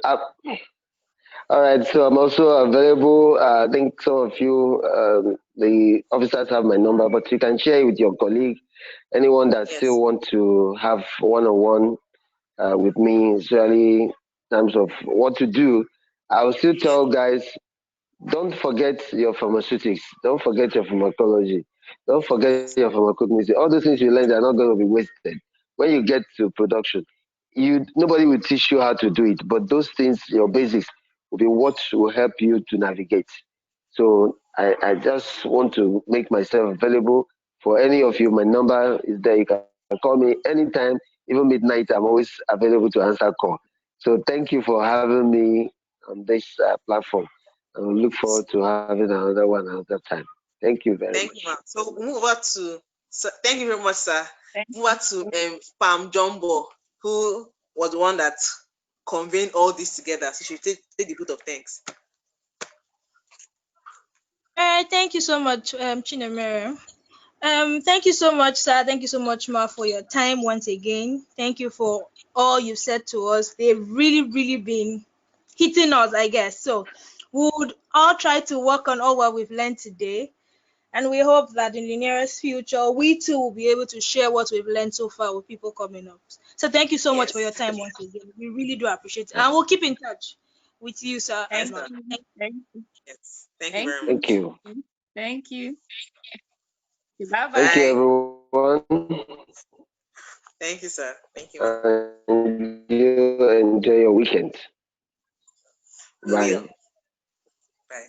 All right, so I'm also available. I think some of you, the officers have my number, but you can share it with your colleague, anyone that still Yes. want to have one-on-one with me, especially in terms of what to do. I will still Yes. tell guys, don't forget your pharmaceutics. Don't forget your pharmacology. Don't forget your Yes. pharmacognosy. All those things you learn are not going to be wasted. When you get to production, nobody will teach you how to do it, but those things, your basics, will be what will help you to navigate. So I just want to make myself available for any of you. My number is there. You can call me anytime, even midnight. I'm always available to answer call. So thank you for having me on this platform. I will look forward to having another one another time. Thank you very Thank you, much. ma'am. So we'll move over to, thank you very much, sir. Thank Move over to Pam Jumbo, who was the one that convened all this together. So she take the vote of thanks. All right, thank you so much, Chinemere. Thank you so much, sir. Thank you so much, Ma, for your time once again. Thank you for all you said to us. They've really, really been hitting us, I guess. So we would all try to work on all what we've learned today. And we hope that in the nearest future, we too will be able to share what we've learned so far with people coming up. So thank you so much for Yes. your time once again. We really do appreciate it. And we'll keep in touch with you, sir, Yes, and thank Ma. ma'am. you. Thank Thank you. Yes. Thank you Thank very you. Thank much. you. Thank you. Bye Thank you, bye. Bye. everyone. Thank you, sir. Thank you, ma'am. And you enjoy your weekend. Bye. We will. Bye.